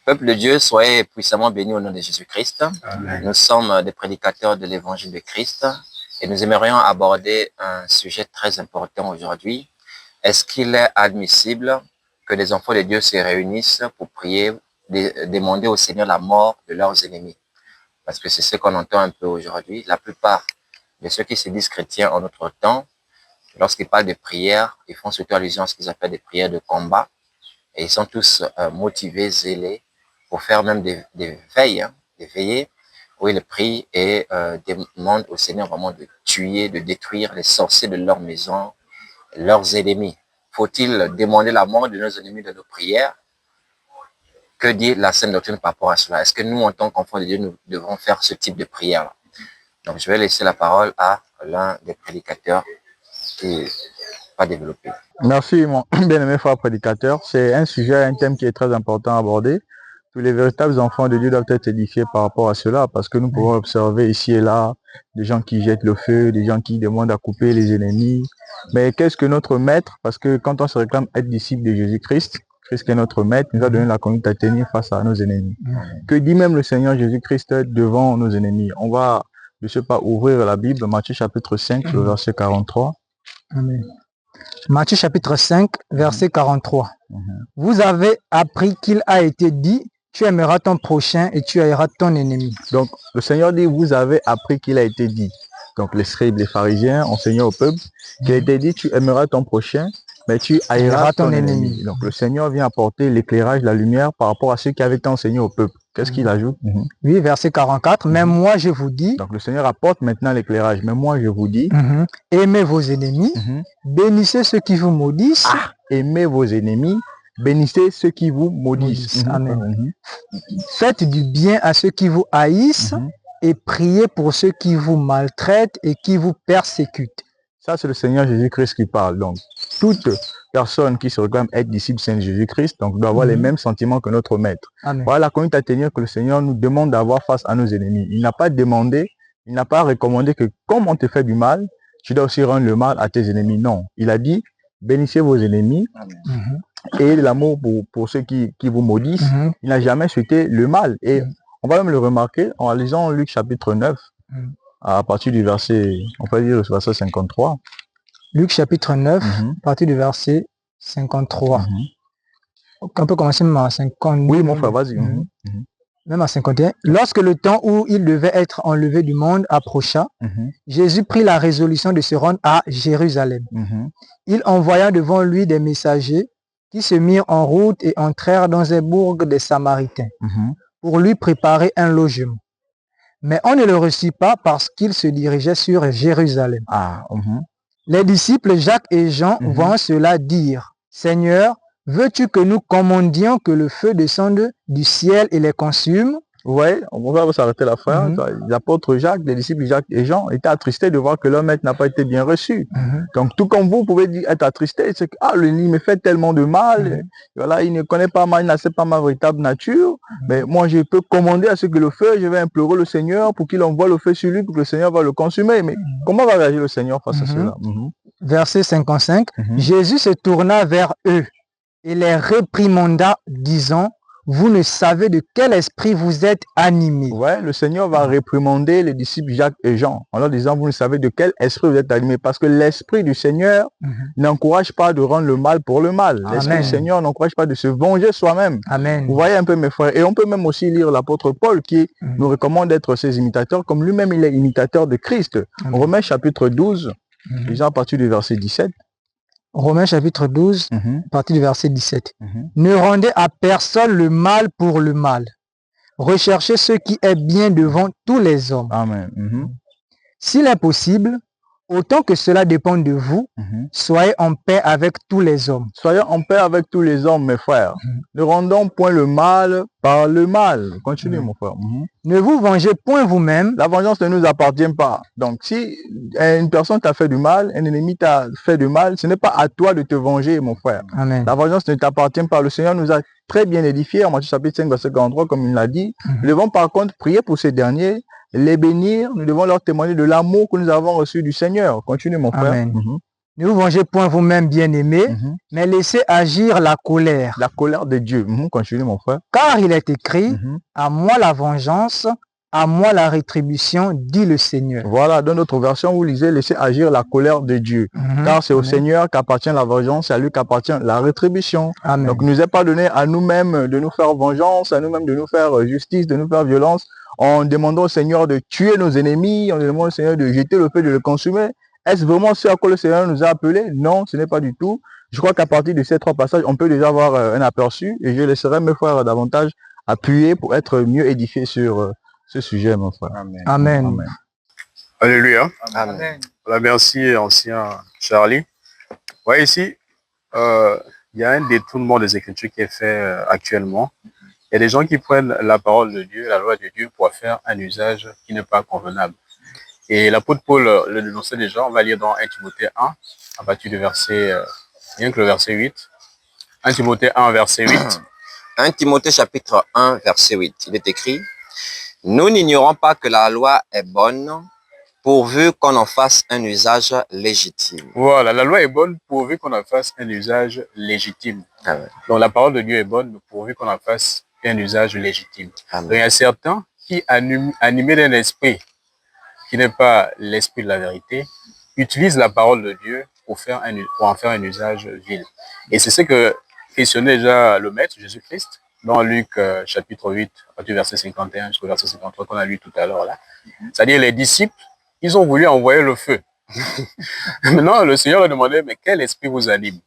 Peuple de Dieu, soyez puissamment bénis au nom de Jésus-Christ. Nous sommes des prédicateurs de l'évangile de Christ et nous aimerions aborder un sujet très important aujourd'hui. Est-ce qu'il est admissible que les enfants de Dieu se réunissent pour prier, demander au Seigneur la mort de leurs ennemis? Parce que c'est ce qu'on entend un peu aujourd'hui. La plupart de ceux qui se disent chrétiens en notre temps, lorsqu'ils parlent de prière, ils font surtout allusion à ce qu'ils appellent des prières de combat. Et ils sont tous motivés, zélés, pour faire même des veilles, des veillées, où ils prient et demandent au Seigneur vraiment de tuer, de détruire les sorciers de leur maison, leurs ennemis. Faut-il demander la mort de nos ennemis de nos prières? Que dit la Sainte Doctrine par rapport à cela? Est-ce que nous, en tant qu'enfants de Dieu, nous devons faire ce type de prière-là? Donc, je vais laisser la parole à l'un des prédicateurs qui va développer. Merci, mon bien-aimé frère prédicateur. C'est un sujet, un thème qui est très important à aborder. Tous les véritables enfants de Dieu doivent être édifiés par rapport à cela, parce que nous pouvons observer ici et là des gens qui jettent le feu, des gens qui demandent à couper les ennemis. Mais qu'est-ce que notre maître? Parce que quand on se réclame être disciple de Jésus-Christ, Christ qui est notre maître, nous a donné la conduite à tenir face à nos ennemis. Que dit même le Seigneur Jésus-Christ devant nos ennemis? On va, je ne sais pas, ouvrir la Bible, Matthieu chapitre 5, le verset 43. Amen. Matthieu chapitre 5, verset 43. Vous avez appris qu'il a été dit, tu aimeras ton prochain et tu haïras ton ennemi. Donc, le Seigneur dit, vous avez appris qu'il a été dit. Donc, les scribes, les pharisiens enseignaient au peuple qu'il a été dit, tu aimeras ton prochain, mais tu haïras ton ennemi. Donc, le Seigneur vient apporter l'éclairage, la lumière par rapport à ce qui avait été enseigné au peuple. Qu'est-ce qu'il ajoute? Oui, verset 44. Mais moi, je vous dis. Donc, le Seigneur apporte maintenant l'éclairage. Mais moi, je vous dis. Aimez vos ennemis. Bénissez ceux qui vous maudissent. Aimez vos ennemis. Bénissez ceux qui vous maudissent. Amen. Faites du bien à ceux qui vous haïssent et priez pour ceux qui vous maltraitent et qui vous persécutent. Ça, c'est le Seigneur Jésus-Christ qui parle. Donc, toute personne qui se réclame être disciple Saint Jésus-Christ, donc doit avoir les mêmes sentiments que notre Maître. Amen. Voilà la conduite à tenir que le Seigneur nous demande d'avoir face à nos ennemis. Il n'a pas demandé, il n'a pas recommandé que comme on te fait du mal, tu dois aussi rendre le mal à tes ennemis. Non, il a dit, bénissez vos ennemis et l'amour pour ceux qui vous maudissent. Il n'a jamais souhaité le mal. Et on va même le remarquer en lisant Luc chapitre 9, à partir du verset, on peut dire le verset 53. Luc chapitre 9, à partir du verset 53. On peut commencer même à 50. Oui, mon frère, vas-y. Même à 51. Lorsque le temps où il devait être enlevé du monde approcha, Jésus prit la résolution de se rendre à Jérusalem. Il envoya devant lui des messagers qui se mirent en route et entrèrent dans un bourg des Samaritains pour lui préparer un logement. Mais on ne le reçut pas parce qu'il se dirigeait sur Jérusalem. Les disciples Jacques et Jean vont cela dire, « Seigneur, veux-tu que nous commandions que le feu descende du ciel et les consume ?» Oui, on va s'arrêter la frère. L'apôtre Jacques, les disciples Jacques et Jean étaient attristés de voir que leur maître n'a pas été bien reçu. Donc tout comme vous pouvez être attristé, c'est que il me fait tellement de mal, voilà, il ne connaît pas il n'accepte pas ma véritable nature, mais moi je peux commander à ce que le feu, je vais implorer le Seigneur pour qu'il envoie le feu sur lui, pour que le Seigneur va le consumer. Mais comment va réagir le Seigneur face à cela? Verset 55, Jésus se tourna vers eux et les réprimanda, disant, vous ne savez de quel esprit vous êtes animés. Ouais, le Seigneur va réprimander les disciples Jacques et Jean en leur disant, vous ne savez de quel esprit vous êtes animés. Parce que l'esprit du Seigneur n'encourage pas de rendre le mal pour le mal. L'esprit du Seigneur n'encourage pas de se venger soi-même. Vous voyez un peu mes frères. Et on peut même aussi lire l'apôtre Paul qui nous recommande d'être ses imitateurs, comme lui-même il est imitateur de Christ. Romains chapitre 12, déjà à partir du verset 17. Romains chapitre 12, à partir du verset 17. Ne rendez à personne le mal pour le mal. Recherchez ce qui est bien devant tous les hommes. Amen. S'il est possible, autant que cela dépend de vous, soyez en paix avec tous les hommes. Soyez en paix avec tous les hommes, mes frères. Ne rendons point le mal par le mal. Continue, mon frère. Ne vous vengez point vous-même. La vengeance ne nous appartient pas. Donc, si une personne t'a fait du mal, un ennemi t'a fait du mal, ce n'est pas à toi de te venger, mon frère. Amen. La vengeance ne t'appartient pas. Le Seigneur nous a très bien édifiés en Matthieu chapitre 5, verset 43, comme il l'a dit. Nous devons par contre prier pour ces derniers, les bénir. Nous devons leur témoigner de l'amour que nous avons reçu du Seigneur. Continue, mon frère. Amen. Ne vous vengez point vous-même, bien-aimés, mais laissez agir la colère. La colère de Dieu. Continue, mon frère. Car il est écrit, à moi la vengeance, à moi la rétribution, dit le Seigneur. Voilà, dans notre version, vous lisez, laissez agir la colère de Dieu. Car c'est au Seigneur qu'appartient la vengeance, c'est à lui qu'appartient la rétribution. Amen. Donc, il ne nous est pas donné à nous-mêmes de nous faire vengeance, à nous-mêmes de nous faire justice, de nous faire violence. En demandant au Seigneur de tuer nos ennemis, on demande au Seigneur de jeter le feu, de le consumer. Est-ce vraiment ce à quoi le Seigneur nous a appelés? Non, ce n'est pas du tout. Je crois qu'à partir de ces 3 passages, on peut déjà avoir un aperçu et je laisserai mes frères davantage appuyer pour être mieux édifiés sur ce sujet, mon frère. Amen. Amen. Amen. Alléluia. Amen. Voilà, merci, ancien Charlie. Ouais, ici, il y a un détournement des Écritures qui est fait actuellement. Il y a des gens qui prennent la parole de Dieu, la loi de Dieu, pour faire un usage qui n'est pas convenable. Et l'apôtre Paul le dénonçait déjà. On va lire dans 1 Timothée 1, à partir du verset, rien que le verset 8. 1 Timothée 1, verset 8. 1 Timothée chapitre 1, verset 8. Il est écrit, « Nous n'ignorons pas que la loi est bonne, pourvu qu'on en fasse un usage légitime. » Voilà, la loi est bonne pourvu qu'on en fasse un usage légitime. Amen. Donc la parole de Dieu est bonne pourvu qu'on en fasse un usage légitime. Amen. Donc il y a certains qui, animés d'un esprit qui n'est pas l'esprit de la vérité, utilisent la parole de Dieu pour en faire un usage vil. Et c'est ce que questionnait déjà le Maître, Jésus-Christ, dans Luc chapitre 8, à partir du verset 51 jusqu'au verset 53 qu'on a lu tout à l'heure là. C'est-à-dire les disciples, ils ont voulu envoyer le feu. Maintenant, le Seigneur leur demandait, mais quel esprit vous anime?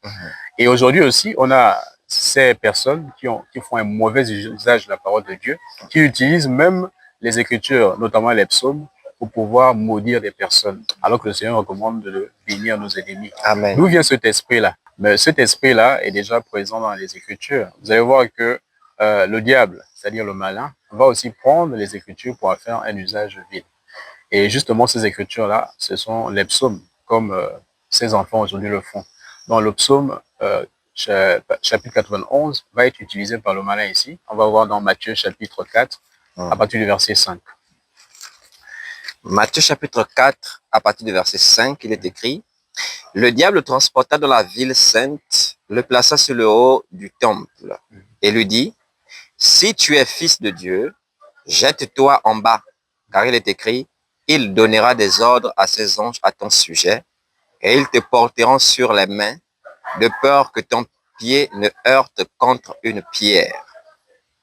Et aujourd'hui aussi, on a ces personnes qui font un mauvais usage de la parole de Dieu, qui utilisent même les Écritures, notamment les psaumes, pour pouvoir maudire des personnes, alors que le Seigneur recommande de bénir nos ennemis. Amen. D'où vient cet esprit-là? Mais cet esprit-là est déjà présent dans les Écritures. Vous allez voir que le diable, c'est-à-dire le malin, va aussi prendre les Écritures pour en faire un usage vil. Et justement, ces Écritures-là, ce sont les psaumes, comme ces enfants aujourd'hui le font. Dans le psaume, chapitre 91, va être utilisé par le malin ici. On va voir dans Matthieu chapitre 4, à partir du verset 5. Matthieu chapitre 4, à partir du verset 5, il est écrit, « Le diable le transporta dans la ville sainte, le plaça sur le haut du temple, et lui dit, « Si tu es fils de Dieu, jette-toi en bas, car il est écrit, il donnera des ordres à ses anges à ton sujet, et ils te porteront sur les mains, de peur que ton pied ne heurte contre une pierre. »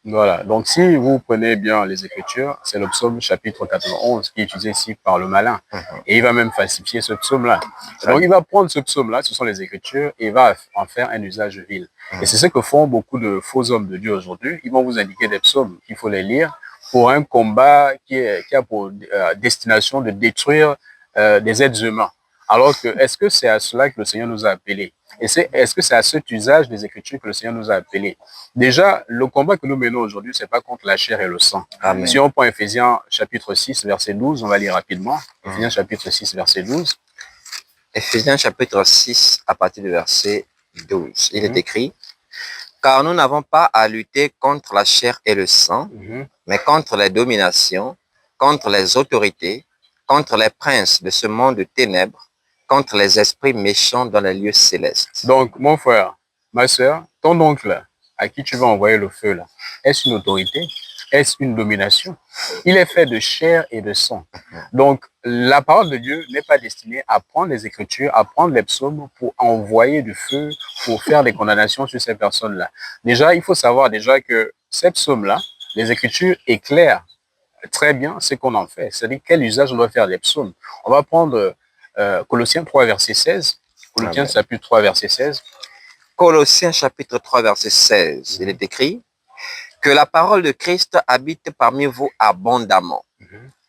Voilà, donc si vous prenez bien les Écritures, c'est le psaume chapitre 91 qui est utilisé ici par le malin. Et il va même falsifier ce psaume-là. Donc il va prendre ce psaume-là, ce sont les Écritures, et il va en faire un usage vil. Et c'est ce que font beaucoup de faux hommes de Dieu aujourd'hui. Ils vont vous indiquer des psaumes qu'il faut les lire pour un combat qui a pour destination de détruire des êtres humains. Alors que, est-ce que c'est à cela que le Seigneur nous a appelés? Et est-ce que c'est à cet usage des Écritures que le Seigneur nous a appelés? Déjà, le combat que nous menons aujourd'hui, c'est pas contre la chair et le sang. Amen. Si on prend Éphésiens chapitre 6, verset 12, on va lire rapidement. Éphésiens chapitre 6, verset 12. Éphésiens chapitre 6, à partir du verset 12. Il est écrit, « Car nous n'avons pas à lutter contre la chair et le sang, mais contre les dominations, contre les autorités, contre les princes de ce monde de ténèbres, contre les esprits méchants dans les lieux célestes. » Donc, mon frère, ma soeur, ton oncle, à qui tu vas envoyer le feu là, est-ce une autorité? Est-ce une domination? Il est fait de chair et de sang. Donc, la parole de Dieu n'est pas destinée à prendre les Écritures, à prendre les psaumes pour envoyer du feu, pour faire des condamnations sur ces personnes-là. Déjà, il faut savoir déjà que ces psaumes-là, les Écritures éclairent très bien ce qu'on en fait. C'est-à-dire quel usage on doit faire des psaumes. On va prendre Colossiens 3, verset 16. Colossiens chapitre 3, verset 16. Colossiens chapitre 3, verset 16. Il est écrit, « Que la parole de Christ habite parmi vous abondamment.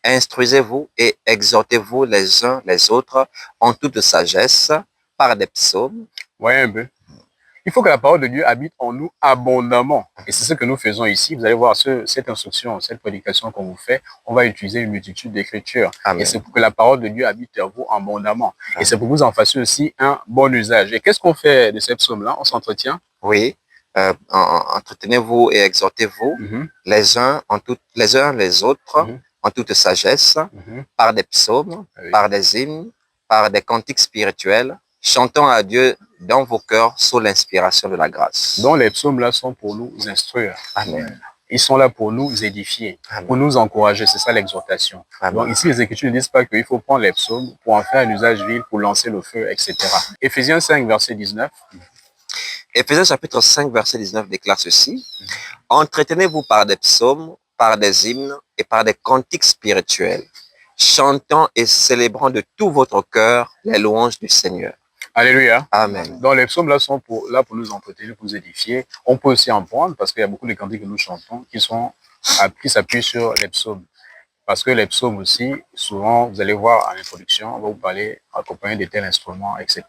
Instruisez-vous et exhortez-vous les uns les autres en toute sagesse par des psaumes. » Voyez un peu. Il faut que la parole de Dieu habite en nous abondamment. Et c'est ce que nous faisons ici. Vous allez voir cette instruction, cette prédication qu'on vous fait, on va utiliser une multitude d'écritures. Et c'est pour que la parole de Dieu habite en vous abondamment. Amen. Et c'est pour que vous en fassiez aussi un bon usage. Et qu'est-ce qu'on fait de ces psaumes-là? On s'entretient? Oui. Entretenez-vous et exhortez-vous les uns les autres en toute sagesse, par des psaumes, par des hymnes, par des cantiques spirituels, Chantons à Dieu dans vos cœurs sous l'inspiration de la grâce. Donc les psaumes là sont pour nous instruire. Amen. Ils sont là pour nous édifier, Amen. pour nous encourager. C'est ça l'exhortation. Donc ici, les Écritures ne disent pas qu'il faut prendre les psaumes pour en faire un usage vil, pour lancer le feu, etc. Éphésiens 5, verset 19. Éphésiens chapitre 5, verset 19 déclare ceci. Entretenez-vous par des psaumes, par des hymnes et par des cantiques spirituels, chantant et célébrant de tout votre cœur les louanges du Seigneur. Alléluia. Amen. Donc les psaumes là sont là pour nous entretenir, pour nous édifier. On peut aussi en prendre parce qu'il y a beaucoup de cantiques que nous chantons qui s'appuient sur les psaumes. Parce que les psaumes aussi, souvent, vous allez voir en introduction, on va vous parler accompagné de tels instruments, etc.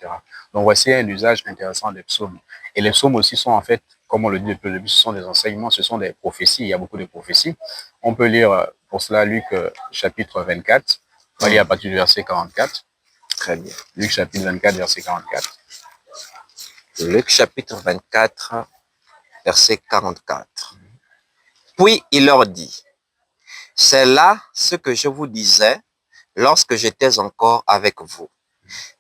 Donc voici un usage intéressant des psaumes. Et les psaumes aussi sont en fait, comme on le dit depuis le début, ce sont des enseignements, ce sont des prophéties. Il y a beaucoup de prophéties. On peut lire pour cela Luc chapitre 24. On va lire à partir du verset 44. Très bien. Luc chapitre 24, verset 44. Luc chapitre 24, verset 44. Puis il leur dit, c'est là ce que je vous disais lorsque j'étais encore avec vous,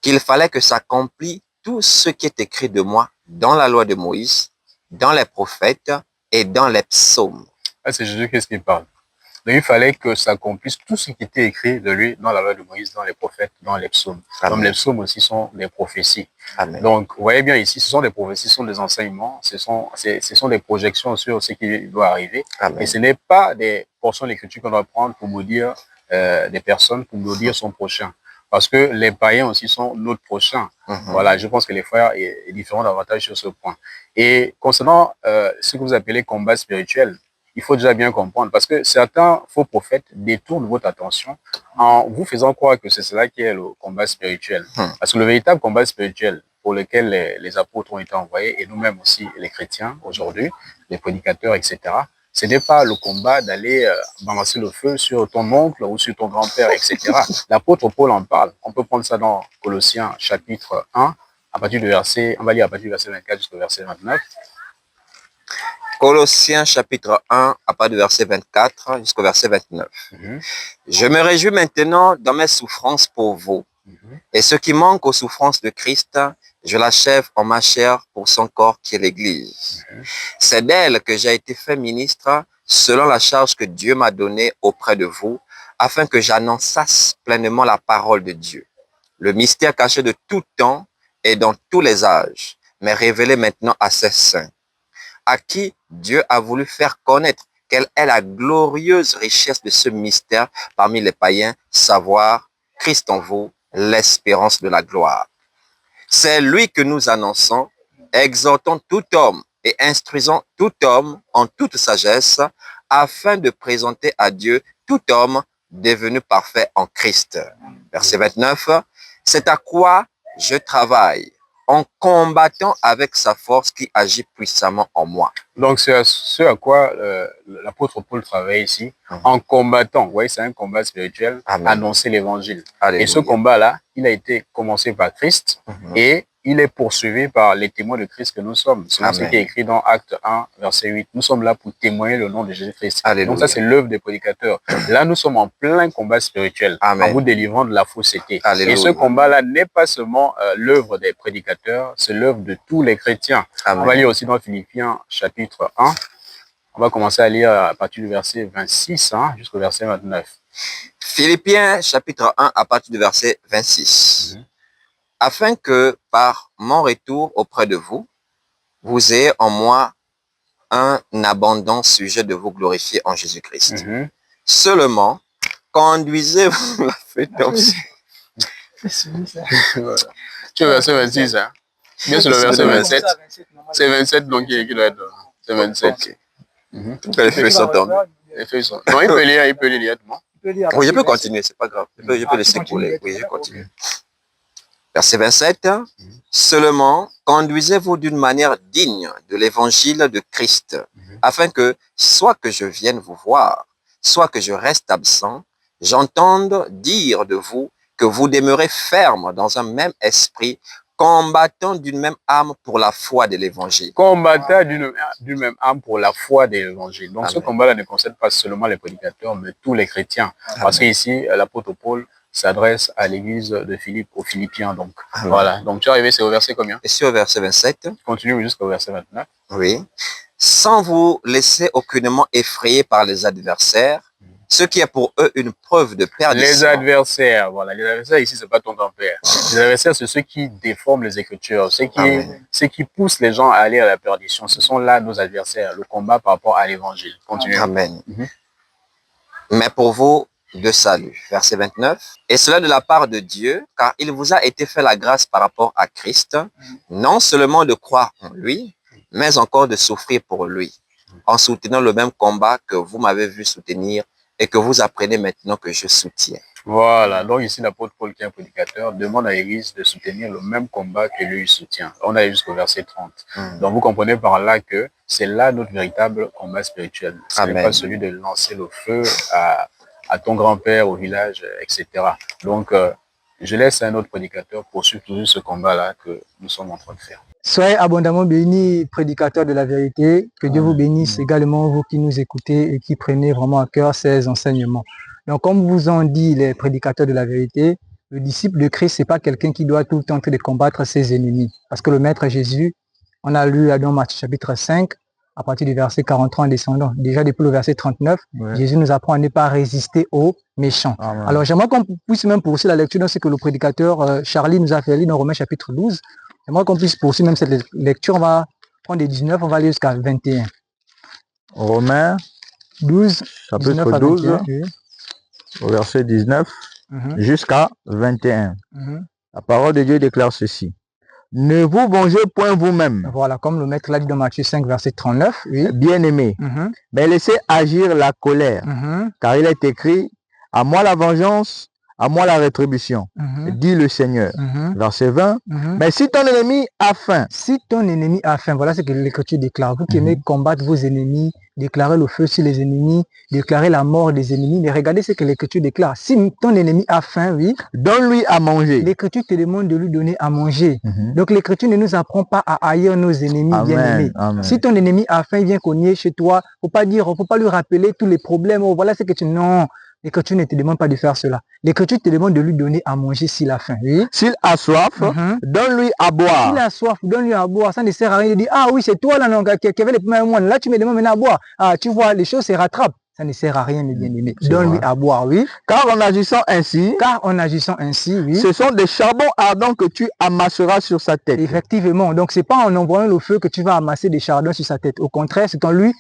qu'il fallait que s'accomplisse tout ce qui est écrit de moi dans la loi de Moïse, dans les prophètes et dans les psaumes. Là, c'est Jésus-Christ qui parle. Donc, il fallait que s'accomplisse tout ce qui était écrit de lui dans la loi de Moïse, dans les prophètes, dans les psaumes. Amen. Comme les psaumes aussi sont des prophéties. Amen. Donc, vous voyez bien ici, ce sont des prophéties, ce sont des enseignements, ce sont des projections sur ce qui doit arriver. Amen. Et ce n'est pas des portions de l'écriture qu'on doit prendre pour maudire des personnes, pour maudire son prochain. Parce que les païens aussi sont notre prochain. Voilà, je pense que les frères est différent davantage sur ce point. Et concernant ce que vous appelez combat spirituel, il faut déjà bien comprendre, parce que certains faux prophètes détournent votre attention en vous faisant croire que c'est cela qui est le combat spirituel. Parce que le véritable combat spirituel pour lequel les apôtres ont été envoyés, et nous-mêmes aussi les chrétiens aujourd'hui, les prédicateurs, etc., ce n'est pas le combat d'aller balancer le feu sur ton oncle ou sur ton grand-père, etc. L'apôtre Paul en parle. On peut prendre ça dans Colossiens chapitre 1, à partir du verset, on va lire à partir du verset 24 jusqu'au verset 29. Colossiens chapitre 1, à partir du verset 24 jusqu'au verset 29. Je me réjouis maintenant dans mes souffrances pour vous. Et ce qui manque aux souffrances de Christ, je l'achève en ma chair pour son corps qui est l'Église. C'est d'elle que j'ai été fait ministre selon la charge que Dieu m'a donnée auprès de vous, afin que j'annonçasse pleinement la parole de Dieu. Le mystère caché de tout temps et dans tous les âges, mais révélé maintenant à ses saints, à qui Dieu a voulu faire connaître quelle est la glorieuse richesse de ce mystère parmi les païens, savoir Christ en vous, l'espérance de la gloire. C'est lui que nous annonçons, exhortons tout homme et instruisons tout homme en toute sagesse, afin de présenter à Dieu tout homme devenu parfait en Christ. Verset 29, c'est à quoi je travaille, en combattant avec sa force qui agit puissamment en moi. Donc, c'est ce à quoi l'apôtre Paul travaille ici, en combattant. Vous voyez, c'est un combat spirituel, annoncer l'évangile. Et ce combat-là, il a été commencé par Christ et il est poursuivi par les témoins de Christ que nous sommes. C'est ce qui est écrit dans Acte 1, verset 8. Nous sommes là pour témoigner le nom de Jésus-Christ. Donc ça, c'est l'œuvre des prédicateurs. Là, nous sommes en plein combat spirituel, en vous délivrant de la fausseté. Et ce combat-là n'est pas seulement l'œuvre des prédicateurs, c'est l'œuvre de tous les chrétiens. On va lire aussi dans Philippiens chapitre 1. On va commencer à lire à partir du verset 26 jusqu'au verset 29. Philippiens chapitre 1 à partir du verset 26. Afin que, par mon retour auprès de vous, vous ayez en moi un abondant sujet de vous glorifier en Jésus-Christ. Seulement, conduisez-vous la fête d'onction. Tu es verset 26, hein? Bien sûr, le verset 27. C'est 27, donc il doit être. C'est 27. Les feuilles sont tombées. Non, il peut lire directement. Oui, je peux continuer, c'est pas grave. Je peux laisser couler. Oui, je continue. Verset 27. Seulement, conduisez-vous d'une manière digne de l'évangile de Christ, afin que, soit que je vienne vous voir, soit que je reste absent, j'entende dire de vous que vous demeurez ferme dans un même esprit, combattant d'une même âme pour la foi de l'évangile. Combattant d'une même âme pour la foi de l'évangile. Donc ce combat-là ne concerne pas seulement les prédicateurs, mais tous les chrétiens. Parce qu'ici, l'apôtre Paul s'adresse à l'église de Philippe, aux Philippiens. Donc, Amen. voilà. Donc, tu es arrivé, c'est au verset combien? Et sur verset 27. Continue jusqu'au verset 29. Oui. Sans vous laisser aucunement effrayer par les adversaires, ce qui est pour eux une preuve de perdition. Les adversaires, voilà. Les adversaires ici, c'est pas ton grand-père. Les adversaires, c'est ceux qui déforment les Écritures, ceux qui poussent les gens à aller à la perdition. Ce sont là nos adversaires, le combat par rapport à l'évangile. Continue. Amen. Mais pour vous, de salut. Verset 29. Et cela de la part de Dieu, car il vous a été fait la grâce par rapport à Christ, non seulement de croire en lui, mais encore de souffrir pour lui, en soutenant le même combat que vous m'avez vu soutenir et que vous apprenez maintenant que je soutiens. Voilà, donc ici l'apôtre Paul, qui est un prédicateur, demande à l'église de soutenir le même combat que lui soutient. On est jusqu'au verset 30. Donc vous comprenez par là que c'est là notre véritable combat spirituel. Ce n'est pas celui de lancer le feu à ton grand-père au village, etc. Donc je laisse un autre prédicateur poursuivre toujours ce combat-là que nous sommes en train de faire. Soyez abondamment bénis, prédicateurs de la vérité. Que Dieu vous bénisse également, vous qui nous écoutez et qui prenez vraiment à cœur ces enseignements. Donc, comme vous ont dit les prédicateurs de la vérité, le disciple de Christ, c'est pas quelqu'un qui doit tout le temps de combattre ses ennemis. Parce que le Maître Jésus, on a lu dans Matthieu chapitre 5, à partir du verset 43 en descendant. Déjà depuis le verset 39, Jésus nous apprend à ne pas résister aux méchants. Amen. Alors, j'aimerais qu'on puisse même poursuivre la lecture dans ce que le prédicateur Charlie nous a fait lire dans Romains chapitre 12. J'aimerais qu'on puisse poursuivre même cette lecture. On va prendre des 19, on va aller jusqu'à 21. Romains 12, chapitre 12, 21, oui. Au verset 19 jusqu'à 21. La parole de Dieu déclare ceci. Ne vous vengez point vous-même. Voilà, comme le maître l'a dit dans Matthieu 5, verset 39. Oui. Bien-aimés, mais laissez agir la colère, car il est écrit, à moi la vengeance, à moi la rétribution, dit le Seigneur. Verset 20. Mais si ton ennemi a faim. Si ton ennemi a faim, voilà ce que l'Écriture déclare. Vous qui aimez combattre vos ennemis, déclarer le feu sur les ennemis, déclarer la mort des ennemis. Mais regardez ce que l'Écriture déclare. Si ton ennemi a faim, oui, donne-lui à manger. L'Écriture te demande de lui donner à manger. Donc l'Écriture ne nous apprend pas à haïr nos ennemis bien-aimés. Si ton ennemi a faim, il vient cogner chez toi. Faut pas lui rappeler tous les problèmes. Oh, voilà ce que tu... Non. L'Écriture ne te demande pas de faire cela. L'Écriture te demande de lui donner à manger s'il a faim. Oui? S'il a soif, donne-lui à boire. S'il a soif, donne-lui à boire. Ça ne sert à rien de dire, ah oui, c'est toi là, qui avait les premiers mois. Là, tu me demandes maintenant à boire. Ah, tu vois, les choses se rattrapent. Ça ne sert à rien, mes bien-aimés. Donne-lui à boire, oui. Car en agissant ainsi, oui, ce sont des charbons ardents que tu amasseras sur sa tête. Effectivement. Donc, c'est pas en envoyant le feu que tu vas amasser des charbons sur sa tête. Au contraire, c'est en lui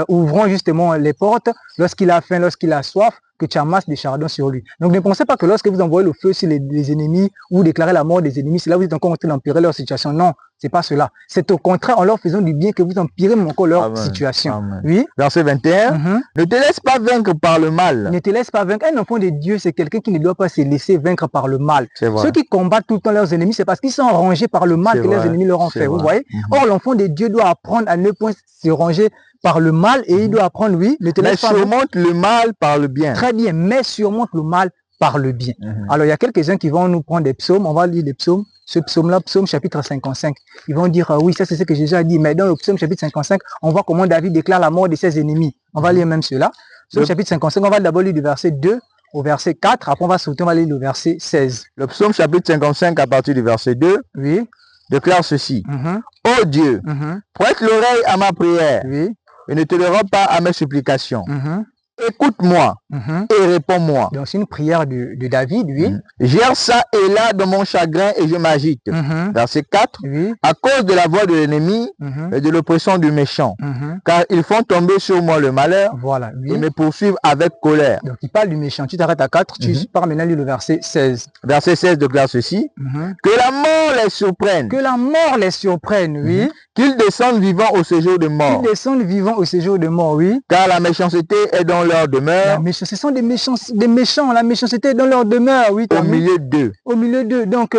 ouvrant justement les portes lorsqu'il a faim, lorsqu'il a soif, que tu amasses des chardons sur lui. Donc ne pensez pas que lorsque vous envoyez le feu sur les ennemis ou déclarez la mort des ennemis, c'est là où vous êtes encore en train d'empirer leur situation. Non, c'est pas cela. C'est au contraire en leur faisant du bien que vous empirez encore leur situation. Amen. Oui. Verset 21. Ne te laisse pas vaincre par le mal. Ne te laisse pas vaincre. Un enfant de Dieu, c'est quelqu'un qui ne doit pas se laisser vaincre par le mal. Ceux qui combattent tout le temps leurs ennemis, c'est parce qu'ils sont rangés par le mal que leurs ennemis leur ont fait. Vous voyez? Or, l'enfant de Dieu doit apprendre à ne point se ranger par le mal et il doit apprendre, oui, ne te laisse pas surmonte le mal par le bien. Très bien, mais surmonte le mal par le bien. Alors, il y a quelques-uns qui vont nous prendre des psaumes. On va lire des psaumes. Ce psaume-là, psaume chapitre 55. Ils vont dire, oui, ça c'est ce que Jésus a dit. Mais dans le psaume chapitre 55, on voit comment David déclare la mort de ses ennemis. On va lire même cela. Psaume chapitre 55, on va d'abord lire du verset 2 au verset 4. Après, on va lire le verset 16. Le psaume chapitre 55, à partir du verset 2, oui, déclare ceci. Ô Dieu, prête l'oreille à ma prière. Oui. Et ne te dérobe pas à mes supplications. Écoute-moi et réponds-moi. Donc c'est une prière de David, oui. Gère ça et là dans mon chagrin et je m'agite. Verset 4. Oui. À cause de la voix de l'ennemi et de l'oppression du méchant. Car ils font tomber sur moi le malheur. Voilà, oui. Et me poursuivent avec colère. Donc il parle du méchant. Tu t'arrêtes à 4, tu pars maintenant lire le verset 16. Verset 16 déclare ceci. Que la mort les surprenne. Que la mort les surprenne, oui. Qu'ils descendent vivants au séjour de mort. Qu'ils descendent vivants au séjour de mort, oui. Car la méchanceté est dans leur demeure. Ce sont des méchants. La méchanceté est dans leur demeure, oui. Au milieu d'eux. Au milieu d'eux. Donc,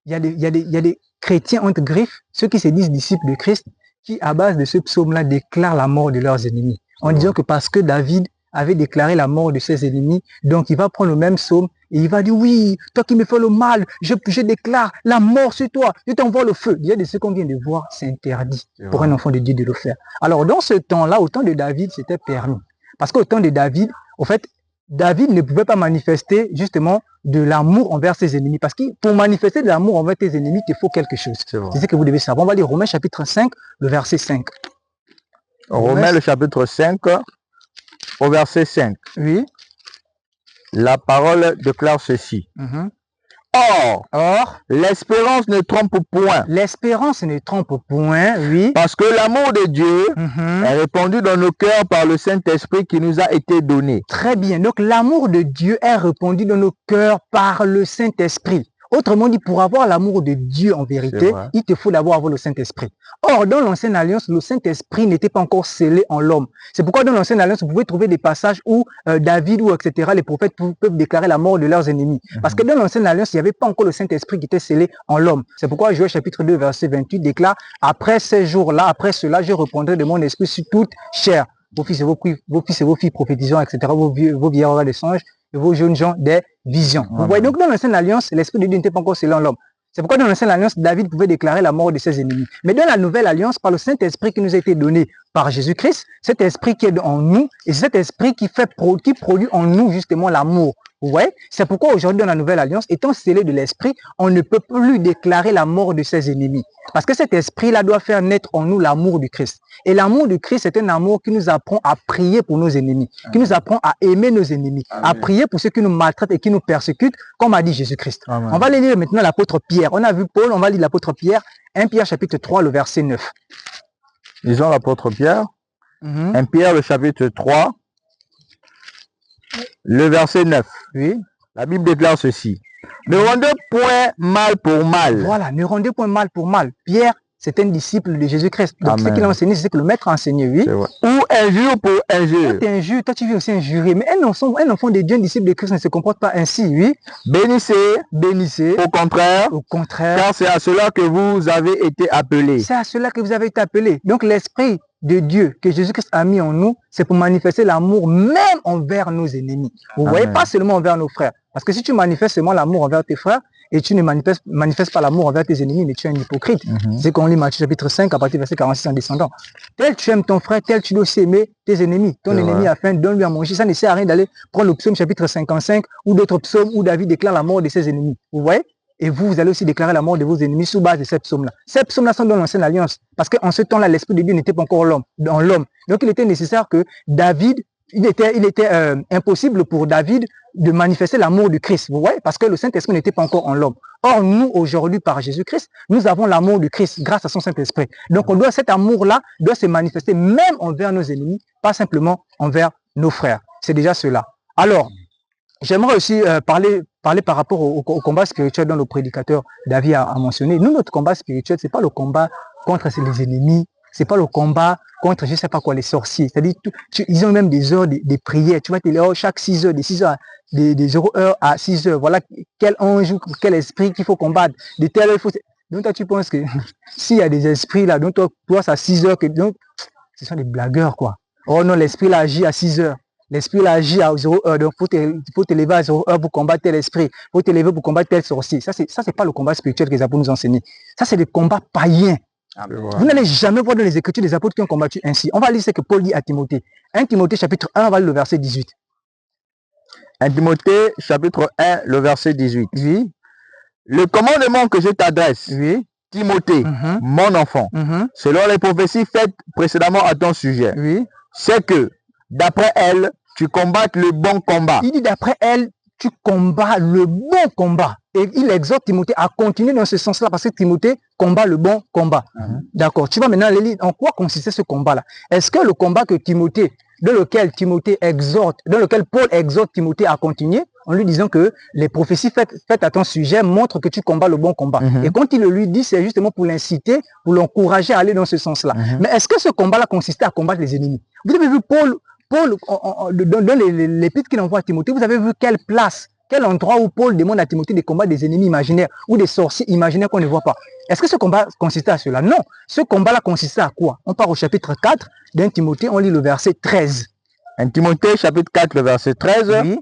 il y a des chrétiens entre griffes, ceux qui se disent disciples de Christ, qui, à base de ce psaume-là, déclarent la mort de leurs ennemis. En disant que parce que David avait déclaré la mort de ses ennemis, donc il va prendre le même psaume et il va dire, oui, toi qui me fais le mal, je déclare la mort sur toi, je t'envoie le feu. Il y a de ce qu'on vient de voir, c'est interdit pour un enfant de Dieu de le faire. Alors, dans ce temps-là, au temps de David, c'était permis. Parce qu'au temps de David, au fait, David ne pouvait pas manifester justement de l'amour envers ses ennemis. Parce que pour manifester de l'amour envers tes ennemis, il te faut quelque chose. C'est ce que vous devez savoir. On va lire Romains chapitre 5, le verset 5. Romains le chapitre 5, au verset 5. Oui. La parole déclare ceci. Or, l'espérance ne trompe point. L'espérance ne trompe point, oui. Parce que l'amour de Dieu est répandu dans nos cœurs par le Saint-Esprit qui nous a été donné. Très bien. Donc, l'amour de Dieu est répandu dans nos cœurs par le Saint-Esprit. Autrement dit, pour avoir l'amour de Dieu en vérité, il te faut d'abord avoir le Saint-Esprit. Or, dans l'Ancienne Alliance, le Saint-Esprit n'était pas encore scellé en l'homme. C'est pourquoi dans l'Ancienne Alliance, vous pouvez trouver des passages où David ou etc., les prophètes peuvent déclarer la mort de leurs ennemis. Parce que dans l'Ancienne Alliance, il n'y avait pas encore le Saint-Esprit qui était scellé en l'homme. C'est pourquoi Joël chapitre 2, verset 28 déclare « Après ces jours-là, après cela, je reprendrai de mon esprit sur toute chair. Vos fils et vos filles prophétiseront, etc., vos vieillards auront des songes, et vos jeunes gens des visions. » Vous voyez, donc dans l'Ancienne Alliance, l'Esprit de Dieu n'était pas encore scellé en l'homme. C'est pourquoi dans l'Ancienne Alliance, David pouvait déclarer la mort de ses ennemis. Mais dans la Nouvelle Alliance, par le Saint-Esprit qui nous a été donné par Jésus-Christ, cet esprit qui est en nous, et cet esprit qui produit en nous justement l'amour. Vous voyez, c'est pourquoi aujourd'hui dans la Nouvelle Alliance, étant scellé de l'esprit, on ne peut plus déclarer la mort de ses ennemis. Parce que cet esprit-là doit faire naître en nous l'amour du Christ. Et l'amour du Christ, c'est un amour qui nous apprend à prier pour nos ennemis, qui nous apprend à aimer nos ennemis, à prier pour ceux qui nous maltraitent et qui nous persécutent, comme a dit Jésus-Christ. On va lire maintenant l'apôtre Pierre. On a vu Paul, on va lire l'apôtre Pierre, 1 Pierre chapitre 3, le verset 9. Lisons l'apôtre Pierre. 1 Pierre, le chapitre 3, le verset 9. Oui. La Bible déclare ceci. Ne rendez point mal pour mal. Voilà, ne rendez point mal pour mal. Pierre, c'est un disciple de Jésus-Christ. Donc, ce qu'il a enseigné, c'est ce que le maître a enseigné, oui. Ou injure pour injure. Toi, tu injures, toi, tu veux aussi injurer. Mais un enfant de Dieu, un disciple de Christ ne se comporte pas ainsi, oui. Bénissez. Au contraire. Car c'est à cela que vous avez été appelés. C'est à cela que vous avez été appelés. Donc, l'esprit de Dieu que Jésus-Christ a mis en nous, c'est pour manifester l'amour même envers nos ennemis. Vous voyez, pas seulement envers nos frères. Parce que si tu manifestes seulement l'amour envers tes frères, et tu ne manifestes pas l'amour envers tes ennemis, mais tu es un hypocrite. C'est qu'on lit Matthieu chapitre 5 à partir du verset 46 en descendant. Tel tu aimes ton frère, tel tu dois aussi aimer tes ennemis. Ton ennemi a faim, donne-lui à manger. Ça ne sert à rien d'aller prendre le psaume chapitre 55 ou d'autres psaumes où David déclare la mort de ses ennemis. Vous voyez? Et vous allez aussi déclarer la mort de vos ennemis sous base de ces psaumes-là. Ces psaumes-là sont dans l'Ancienne Alliance. Parce qu'en ce temps-là, l'Esprit de Dieu n'était pas encore dans l'homme. Donc il était nécessaire que David, il était impossible pour David de manifester l'amour du Christ. Vous voyez? Parce que le Saint-Esprit n'était pas encore en l'homme. Or, nous, aujourd'hui, par Jésus-Christ, nous avons l'amour du Christ grâce à son Saint-Esprit. Donc cet amour-là doit se manifester même envers nos ennemis, pas simplement envers nos frères. C'est déjà cela. Alors, j'aimerais aussi parler par rapport au combat spirituel dont le prédicateur David a mentionné. Nous, notre combat spirituel, c'est pas le combat contre les ennemis, c'est pas le combat contre, je sais pas quoi, les sorciers. C'est-à-dire, ils ont même des heures de prière. Tu vas te dire, chaque 6 heures, des 6 heures, des heures à 6 heures. Voilà quel ange ou quel esprit qu'il faut combattre. De telle heure, il faut... Donc, toi, tu penses que s'il y a des esprits là, donc toi, c'est à 6 heures que, donc, ce sont des blagueurs, quoi. Oh non, l'esprit là agit à 6 heures. L'esprit là agit à 0 heure, donc il faut te lever à 0 heure pour combattre tel esprit, il faut te lever pour combattre tel sorcier. Ça, c'est pas le combat spirituel que les apôtres nous enseignent. Ça, c'est des combats païens. Vous n'allez jamais voir dans les Écritures des apôtres qui ont combattu ainsi. On va lire ce que Paul dit à Timothée. 1 Timothée chapitre 1, on va lire le verset 18. 1 Timothée chapitre 1, le verset 18. Oui. Le commandement que je t'adresse, oui. Timothée, mon enfant, selon les prophéties faites précédemment à ton sujet, oui. c'est que d'après elle, tu combattes le bon combat. Il dit d'après elle, tu combats le bon combat. Et il exhorte Timothée à continuer dans ce sens-là parce que Timothée combat le bon combat. D'accord. Tu vas maintenant aller lire en quoi consistait ce combat-là. Est-ce que le combat que Timothée, dans lequel Paul exhorte Timothée à continuer, en lui disant que les prophéties faites à ton sujet montrent que tu combats le bon combat. Et quand il le lui dit, c'est justement pour l'inciter, pour l'encourager à aller dans ce sens-là. Mais est-ce que ce combat-là consistait à combattre les ennemis? Vous avez vu Paul, dans l'épître qu'il envoie à Timothée, vous avez vu quelle place, quel endroit où Paul demande à Timothée de combattre des ennemis imaginaires ou des sorciers imaginaires qu'on ne voit pas. Est-ce que ce combat consistait à cela? Non. Ce combat-là consistait à quoi? On part au chapitre 4 d'un Timothée, on lit le verset 13. 1 Timothée chapitre 4, le verset 13. Oui.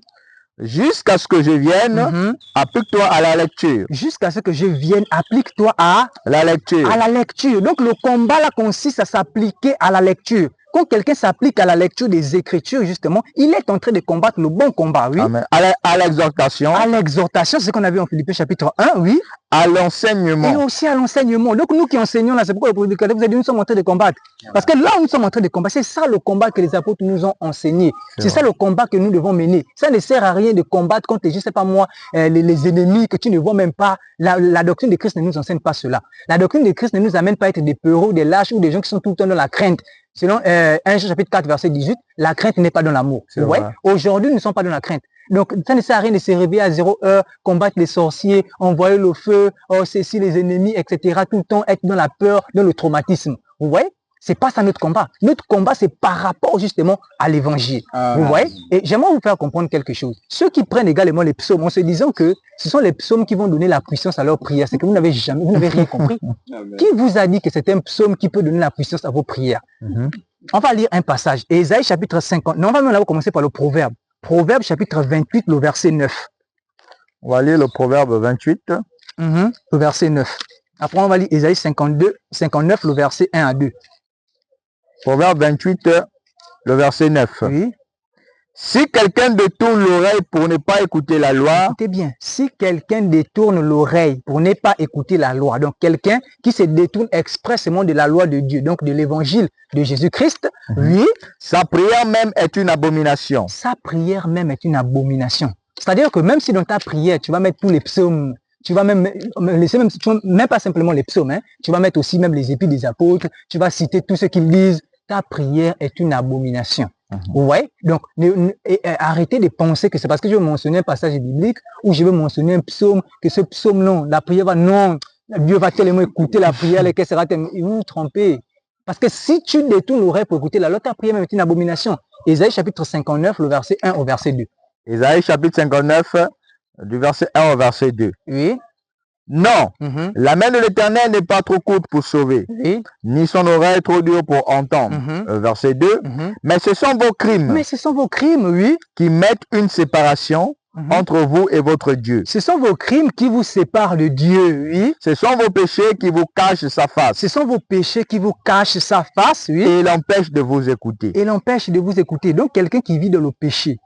Jusqu'à ce que je vienne, applique-toi à la lecture. Jusqu'à ce que je vienne, applique-toi à la lecture. À la lecture. Donc le combat là consiste à s'appliquer à la lecture. quand quelqu'un s'applique à la lecture des Écritures, justement, il est en train de combattre le bon combat, oui. Amen. À l'exhortation. À l'exhortation, c'est ce qu'on a vu en Philippiens chapitre 1, oui. À l'enseignement. Et aussi à l'enseignement. Donc nous qui enseignons là, c'est pourquoi le prédicateur vous a dit nous sommes en train de combattre. Parce que là où nous sommes en train de combattre, c'est ça le combat que les apôtres nous ont enseigné. C'est ça le combat que nous devons mener. Ça ne sert à rien de combattre contre, je ne sais pas moi, les ennemis que tu ne vois même pas. La doctrine de Christ ne nous enseigne pas cela. La doctrine de Christ ne nous amène pas à être des peureux, des lâches ou des gens qui sont tout le temps dans la crainte. Selon 1 Jean chapitre 4 verset 18, la crainte n'est pas dans l'amour. Ouais. Aujourd'hui, nous ne sommes pas dans la crainte. Donc, ça ne sert à rien de se réveiller à 0 heure, combattre les sorciers, envoyer le feu, oh, ceci, les ennemis, etc. Tout le temps être dans la peur, dans le traumatisme. Vous voyez? C'est pas ça notre combat. Notre combat, c'est par rapport justement à l'évangile. Vous voyez? Et j'aimerais vous faire comprendre quelque chose. Ceux qui prennent également les psaumes, en se disant que ce sont les psaumes qui vont donner la puissance à leur prière, c'est que vous n'avez rien compris. Qui vous a dit que c'est un psaume qui peut donner la puissance à vos prières? On va lire un passage. Ésaïe chapitre 50. Non, on va même commencer par le proverbe. Proverbe chapitre 28, le verset 9. On va lire le proverbe 28. Le verset 9. Après, on va lire Ésaïe 59, le verset 1 à 2. Proverbe 28, le verset 9. Oui. Si quelqu'un détourne l'oreille pour ne pas écouter la loi. Écoutez bien. Si quelqu'un détourne l'oreille pour ne pas écouter la loi, donc quelqu'un qui se détourne expressément de la loi de Dieu, donc de l'évangile de Jésus-Christ, oui. Sa prière même est une abomination. Sa prière même est une abomination. C'est-à-dire que même si dans ta prière, tu vas mettre tous les psaumes, tu vas même laisser même pas simplement les psaumes, hein, tu vas mettre aussi même les épîtres des apôtres, tu vas citer tout ce qu'ils disent, ta prière est une abomination. Vous voyez? Donc, arrêtez de penser que c'est parce que je veux mentionner un passage biblique ou je veux mentionner un psaume, que ce psaume, non, la prière va, non, Dieu va tellement écouter la prière, et qu'elle sera tellement, vous vous trompez. Parce que si tu détournes l'oreille pour écouter la loi, ta prière même est une abomination. Ésaïe chapitre 59, le verset 1 au verset 2. Ésaïe chapitre 59, du verset 1 au verset 2. Oui. Non, la main de l'Éternel n'est pas trop courte pour sauver, ni son oreille trop dure pour entendre. Verset 2. Mais ce sont vos crimes. Mais ce sont vos crimes, oui. Qui mettent une séparation entre vous et votre Dieu. Ce sont vos crimes qui vous séparent de Dieu, oui. Ce sont vos péchés qui vous cachent sa face. Ce sont vos péchés qui vous cachent sa face, oui. Et l'empêchent de vous écouter. Et l'empêchent de vous écouter. Donc, quelqu'un qui vit dans le péché,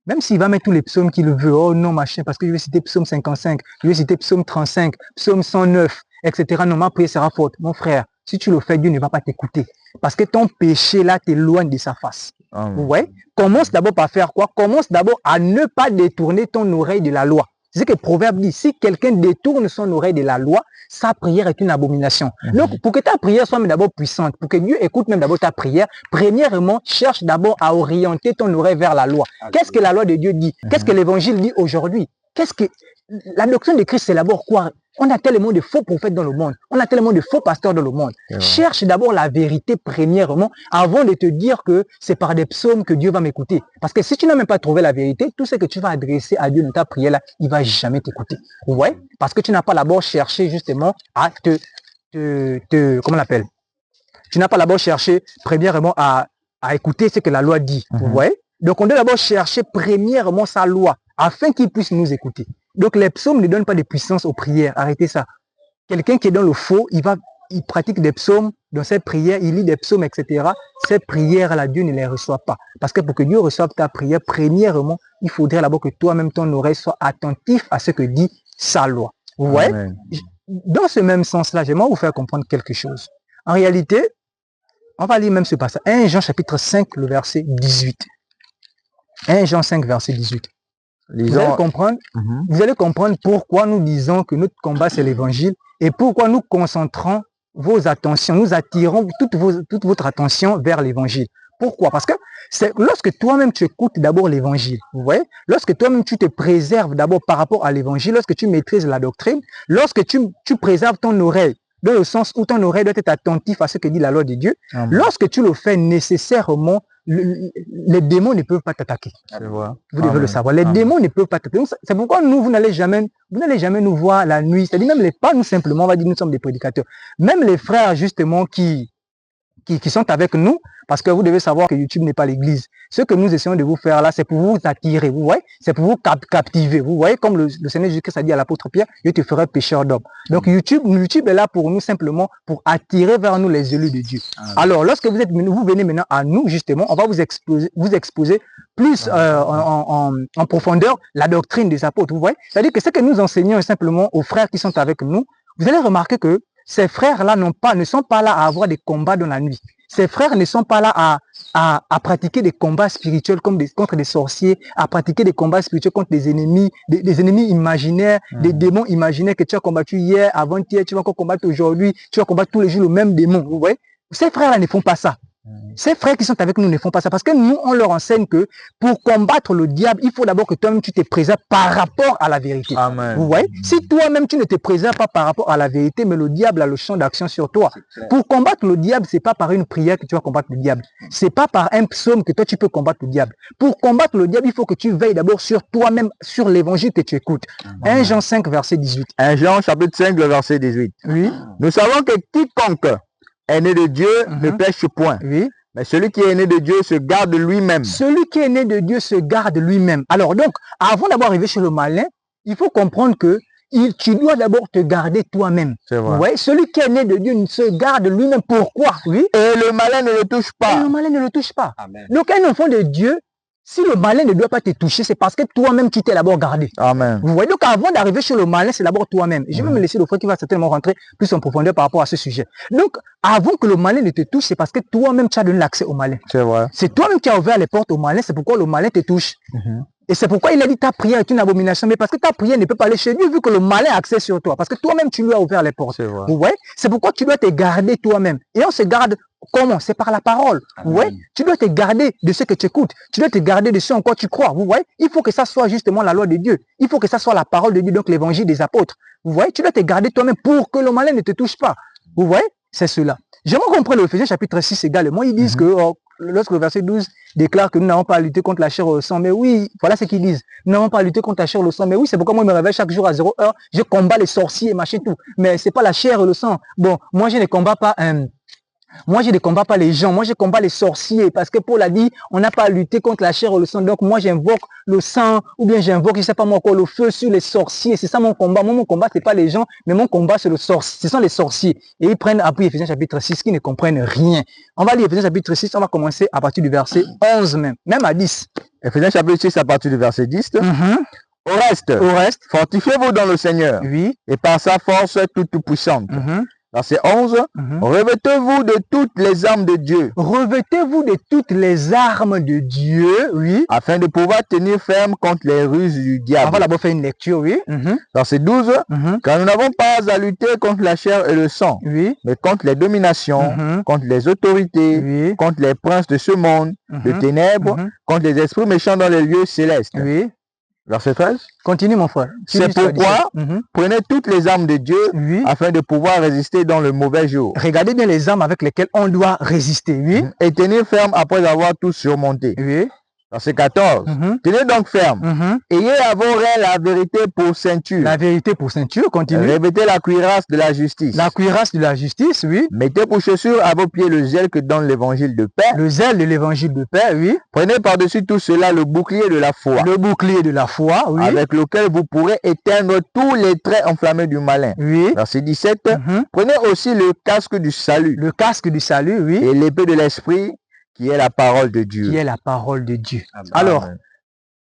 même s'il va mettre tous les psaumes qu'il veut, oh non, machin, parce que je vais citer psaume 55, je vais citer psaume 35, psaume 109, etc. Non, ma prière sera forte. Mon frère, si tu le fais, Dieu ne va pas t'écouter. Parce que ton péché, là, t'éloigne de sa face. Vous voyez? Commence d'abord par faire quoi? Commence d'abord à ne pas détourner ton oreille de la loi. C'est ce que le proverbe dit. Si quelqu'un détourne son oreille de la loi, sa prière est une abomination. Donc, pour que ta prière soit d'abord puissante, pour que Dieu écoute même d'abord ta prière, premièrement, cherche d'abord à orienter ton oreille vers la loi. Qu'est-ce que la loi de Dieu dit? Qu'est-ce que l'évangile dit aujourd'hui? Qu'est-ce que la doctrine de Christ, c'est d'abord quoi? On a tellement de faux prophètes dans le monde. On a tellement de faux pasteurs dans le monde. Cherche d'abord la vérité premièrement avant de te dire que c'est par des psaumes que Dieu va m'écouter. Parce que si tu n'as même pas trouvé la vérité, tout ce que tu vas adresser à Dieu dans ta prière là, il va jamais t'écouter. Vous voyez? Parce que tu n'as pas d'abord cherché justement à comment on l'appelle? Tu n'as pas d'abord cherché premièrement à écouter ce que la loi dit. Vous voyez? Donc on doit d'abord chercher premièrement sa loi afin qu'il puisse nous écouter. Donc les psaumes ne donnent pas de puissance aux prières. Arrêtez ça. Quelqu'un qui est dans le faux, il pratique des psaumes dans ses prières, il lit des psaumes, etc. Ces prières-là, Dieu ne les reçoit pas. Parce que pour que Dieu reçoive ta prière, premièrement, il faudrait d'abord que toi-même, ton oreille soit attentif à ce que dit sa loi. Vous voyez? Dans ce même sens-là, j'aimerais vous faire comprendre quelque chose. En réalité, on va lire même ce passage. 1 Jean chapitre 5, le verset 18. 1 Jean 5, verset 18. Vous allez comprendre pourquoi nous disons que notre combat c'est l'évangile et pourquoi nous concentrons vos attentions, nous attirons toute votre attention vers l'évangile. Pourquoi? Parce que c'est lorsque toi-même tu écoutes d'abord l'évangile, vous voyez, lorsque toi-même tu te préserves d'abord par rapport à l'évangile, lorsque tu maîtrises la doctrine, lorsque tu préserves ton oreille, dans le sens où ton oreille doit être attentif à ce que dit la loi de Dieu, lorsque tu le fais nécessairement, les démons ne peuvent pas t'attaquer. Vous devez le savoir. Les démons ne peuvent pas t'attaquer. C'est pourquoi vous n'allez jamais nous voir la nuit. C'est-à-dire même pas nous simplement, on va dire nous sommes des prédicateurs. Même les frères justement qui qui sont avec nous, parce que vous devez savoir que YouTube n'est pas l'église. Ce que nous essayons de vous faire là, c'est pour vous attirer, vous voyez, c'est pour vous captiver. Vous voyez, comme le Seigneur Jésus-Christ a dit à l'apôtre Pierre, je te ferai pécheur d'hommes. Donc YouTube est là pour nous simplement, pour attirer vers nous les élus de Dieu. Alors, lorsque vous venez maintenant à nous, justement, on va vous exposer plus en profondeur la doctrine des apôtres, vous voyez. C'est-à-dire que ce que nous enseignons simplement aux frères qui sont avec nous, vous allez remarquer que ces frères-là ne sont pas là à avoir des combats dans la nuit. Ces frères ne sont pas là à pratiquer des combats spirituels contre des sorciers, à pratiquer des combats spirituels contre des ennemis imaginaires, des démons imaginaires que tu as combattu hier, avant-hier, tu vas encore combattre aujourd'hui, tu vas combattre tous les jours le même démon. Vous voyez? Ces frères-là ne font pas ça. Ces frères qui sont avec nous ne font pas ça parce que nous, on leur enseigne que pour combattre le diable, il faut d'abord que toi-même tu te préserves par rapport à la vérité. Amen. Vous voyez? Si toi-même tu ne te préserves pas par rapport à la vérité, mais le diable a le champ d'action sur toi. Pour combattre le diable, c'est pas par une prière que tu vas combattre le diable. C'est pas par un psaume que toi tu peux combattre le diable. Pour combattre le diable, il faut que tu veilles d'abord sur toi-même, sur l'évangile que tu écoutes. 1 Jean 5, verset 18. 1 Jean chapitre 5, le verset 18. Oui. Nous savons que quiconque est né de Dieu ne pêche point. Oui. Mais celui qui est né de Dieu se garde lui-même. Celui qui est né de Dieu se garde lui-même. Alors donc, avant d'avoir arrivé chez le malin, il faut comprendre que tu dois d'abord te garder toi-même. C'est vrai. Vous voyez, celui qui est né de Dieu se garde lui-même. Pourquoi? Oui. Et le malin ne le touche pas. Et le malin ne le touche pas. Amen. Donc un enfant de Dieu, si le malin ne doit pas te toucher, c'est parce que toi-même tu t'es d'abord gardé. Amen. Vous voyez, donc avant d'arriver chez le malin, c'est d'abord toi-même. Je vais me laisser le frère qui va certainement rentrer plus en profondeur par rapport à ce sujet. Donc, avant que le malin ne te touche, c'est parce que toi-même tu as donné l'accès au malin. C'est vrai. C'est toi-même qui as ouvert les portes au malin, c'est pourquoi le malin te touche. Et c'est pourquoi il a dit ta prière est une abomination, mais parce que ta prière ne peut pas aller chez Dieu vu que le malin a accès sur toi, parce que toi-même tu lui as ouvert les portes. C'est vrai. Vous voyez, c'est pourquoi tu dois te garder toi-même. Et on se garde comment? C'est par la parole. Vous voyez, tu dois te garder de ce que tu écoutes, tu dois te garder de ce en quoi tu crois. Vous voyez, il faut que ça soit justement la loi de Dieu, il faut que ça soit la parole de Dieu, donc l'évangile des apôtres. Vous voyez, tu dois te garder toi-même pour que le malin ne te touche pas. Vous voyez, c'est cela. J'aimerais comprendre l'Éphésiens chapitre 6 également, ils disent que lorsque le verset 12 déclare que nous n'avons pas à lutter contre la chair ou le sang, mais oui, voilà ce qu'ils disent. Nous n'avons pas à lutter contre la chair ou le sang, mais oui, c'est pourquoi moi je me réveille chaque jour à 0 heure, je combats les sorciers et machin tout. Mais c'est pas la chair et le sang. Bon, moi je ne combats pas moi, je ne combats pas les gens, moi je combats les sorciers, parce que Paul a dit, on n'a pas à lutter contre la chair ou le sang, donc moi j'invoque le sang, ou bien j'invoque, je sais pas moi quoi, le feu sur les sorciers, c'est ça mon combat. Moi, mon combat, c'est pas les gens, mais mon combat, c'est ce sont les sorciers. Et ils prennent appui Éphésiens chapitre 6, qui ne comprennent rien. On va lire Éphésiens chapitre 6, on va commencer à partir du verset 11 même à 10. Éphésiens chapitre 6 à partir du verset 10. Au reste, fortifiez-vous dans le Seigneur, oui, et par sa force toute puissante. Verset 11, revêtez-vous de toutes les armes de Dieu. Revêtez-vous de toutes les armes de Dieu, oui. Afin de pouvoir tenir ferme contre les ruses du diable. On va d'abord faire une lecture, oui. Verset 12, car nous n'avons pas à lutter contre la chair et le sang, oui, mais contre les dominations, contre les autorités, oui, contre les princes de ce monde, de ténèbres, contre les esprits méchants dans les lieux célestes. oui. Verset 13. Continue mon frère. C'est pourquoi prenez toutes les armes de Dieu, oui, afin de pouvoir résister dans le mauvais jour. Regardez bien les armes avec lesquelles on doit résister, oui. Et tenir ferme après avoir tout surmonté. Oui. Verset 14. Tenez donc ferme. Ayez à vos reins la vérité pour ceinture. La vérité pour ceinture, continue. Revêtez la cuirasse de la justice. La cuirasse de la justice, oui. Mettez pour chaussure à vos pieds le zèle que donne l'évangile de paix. Le zèle de l'évangile de paix, oui. Prenez par-dessus tout cela le bouclier de la foi. Le bouclier de la foi, oui. Avec lequel vous pourrez éteindre tous les traits enflammés du malin. Oui. Verset 17. Prenez aussi le casque du salut. Le casque du salut, oui. Et l'épée de l'esprit, qui est la parole de Dieu. Qui est la parole de Dieu. Amen. Alors,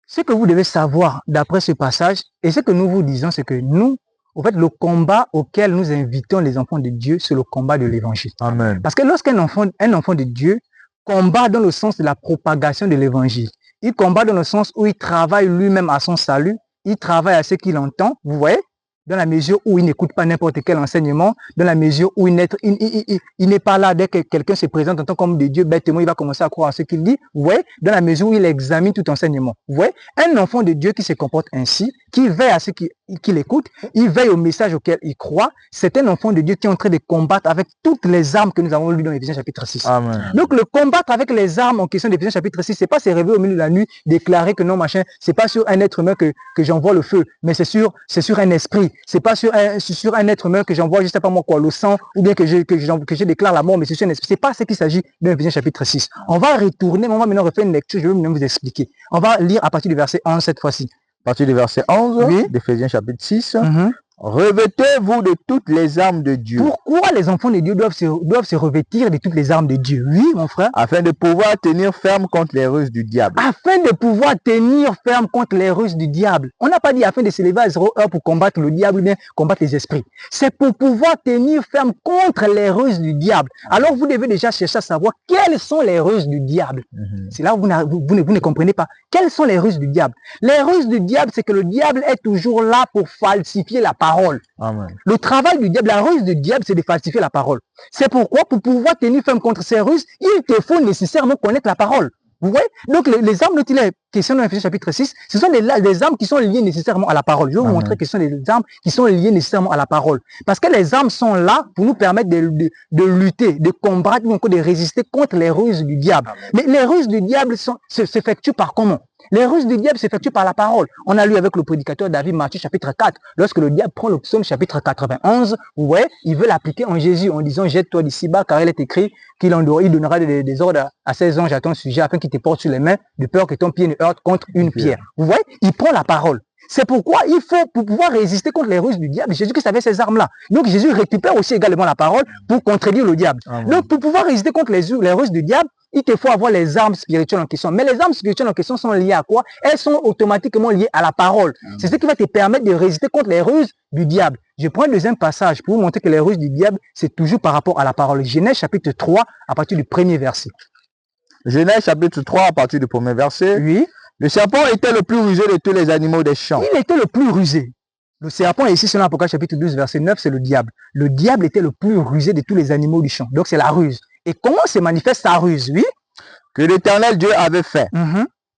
ce que vous devez savoir d'après ce passage, et ce que nous vous disons, c'est que nous, en fait, le combat auquel nous invitons les enfants de Dieu, c'est le combat de l'évangile. Amen. Parce que lorsqu'un enfant de Dieu combat dans le sens de la propagation de l'évangile, il combat dans le sens où il travaille lui-même à son salut, il travaille à ce qu'il entend, vous voyez, dans la mesure où il n'écoute pas n'importe quel enseignement, dans la mesure où il n'est pas là dès que quelqu'un se présente en tant qu'homme de Dieu, bêtement, il va commencer à croire à ce qu'il dit, vous voyez, dans la mesure où il examine tout enseignement. Vous voyez, un enfant de Dieu qui se comporte ainsi, qui veille à ce qu'il écoute, il veille au message auquel il croit, c'est un enfant de Dieu qui est en train de combattre avec toutes les armes que nous avons lues dans Éphésiens chapitre 6. Amen. Donc le combattre avec les armes en question d'Éphésiens chapitre 6, c'est pas se réveiller au milieu de la nuit, déclarer que non machin, c'est pas sur un être humain que j'envoie le feu, mais c'est sur un esprit. C'est pas sur un être humain que j'envoie, je sais pas moi quoi, le sang, ou bien que je déclare la mort, mais c'est sur un esprit. C'est pas ce qu'il s'agit dans Éphésiens chapitre 6. On va retourner, on va maintenant refaire une lecture, je vais maintenant vous expliquer. On va lire à partir du verset 11 cette fois-ci. À partir du verset 11 Oui. d'Éphésiens chapitre 6. Revêtez-vous de toutes les armes de Dieu. Pourquoi les enfants de Dieu doivent se revêtir de toutes les armes de Dieu? Oui, mon frère. Afin de pouvoir tenir ferme contre les ruses du diable. Afin de pouvoir tenir ferme contre les ruses du diable. On n'a pas dit afin de se lever à 0 heure pour combattre le diable ou bien combattre les esprits. C'est pour pouvoir tenir ferme contre les ruses du diable. Alors vous devez déjà chercher à savoir quelles sont les ruses du diable. C'est là où vous ne comprenez pas. Quelles sont les ruses du diable? Les ruses du diable, c'est que le diable est toujours là pour falsifier la parole. Amen. Le travail du diable, la ruse du diable, c'est de falsifier la parole. C'est pourquoi, pour pouvoir tenir ferme contre ces ruses, il te faut nécessairement connaître la parole. Vous voyez? Donc, les armes dont il est question dans Éphésiens chapitre 6, ce sont des armes qui sont liées nécessairement à la parole. Je vais vous montrer que ce sont des armes qui sont liées nécessairement à la parole. Parce que les armes sont là pour nous permettre de lutter, de combattre ou encore de résister contre les ruses du diable. Mais les ruses du diable s'effectuent par comment? Les ruses du diable s'effectuent par la parole. On a lu avec le prédicateur David Matthieu chapitre 4, lorsque le diable prend le psaume chapitre 91, vous voyez, il veut l'appliquer en Jésus en disant « Jette-toi d'ici-bas, car il est écrit qu'il donnera des ordres à ses anges à ton sujet afin qu'ils te portent sur les mains, de peur que ton pied ne heurte contre une pierre. » Vous voyez, il prend la parole. C'est pourquoi il faut, pour pouvoir résister contre les ruses du diable, Jésus-Christ avait ces armes-là. Donc Jésus récupère aussi également la parole pour contredire le diable. Donc pour pouvoir résister contre les ruses du diable, il te faut avoir les armes spirituelles en question. Mais les armes spirituelles en question sont liées à quoi? Elles sont automatiquement liées à la parole. C'est ce qui va te permettre de résister contre les ruses du diable. Je prends un deuxième passage pour vous montrer que les ruses du diable, c'est toujours par rapport à la parole. Genèse chapitre 3, à partir du premier verset. Genèse chapitre 3, à partir du premier verset. Oui. Le serpent était le plus rusé de tous les animaux des champs. Il était le plus rusé. Le serpent, ici, selon Apocalypse chapitre 12, verset 9, c'est le diable. Le diable était le plus rusé de tous les animaux du champ. Donc, c'est la ruse. Et comment se manifeste sa ruse? Oui. Que l'Éternel Dieu avait fait.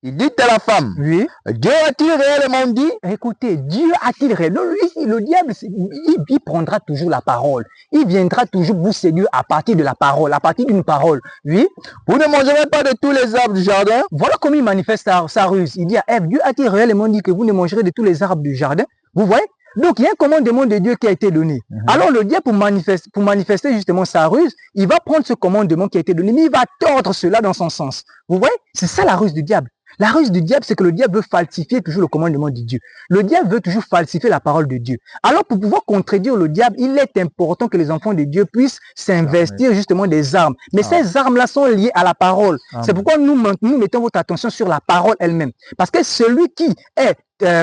Il dit à la femme, oui. Dieu a-t-il réellement dit? Écoutez, Dieu a-t-il réellement? Le diable, il prendra toujours la parole. Il viendra toujours vous séduire à partir de la parole, à partir d'une parole. Oui. Vous ne mangerez pas de tous les arbres du jardin? Voilà comment il manifeste sa ruse. Il dit à Ève, Dieu a-t-il réellement dit que vous ne mangerez de tous les arbres du jardin? Vous voyez? Donc, il y a un commandement de Dieu qui a été donné. Alors, le diable, pour manifester justement sa ruse, il va prendre ce commandement qui a été donné, mais il va tordre cela dans son sens. Vous voyez? C'est ça la ruse du diable. La ruse du diable, c'est que le diable veut falsifier toujours le commandement de Dieu. Le diable veut toujours falsifier la parole de Dieu. Alors, pour pouvoir contredire le diable, il est important que les enfants de Dieu puissent s'investir justement des armes. Mais ces armes-là sont liées à la parole. C'est pourquoi nous mettons votre attention sur la parole elle-même. Parce que celui qui est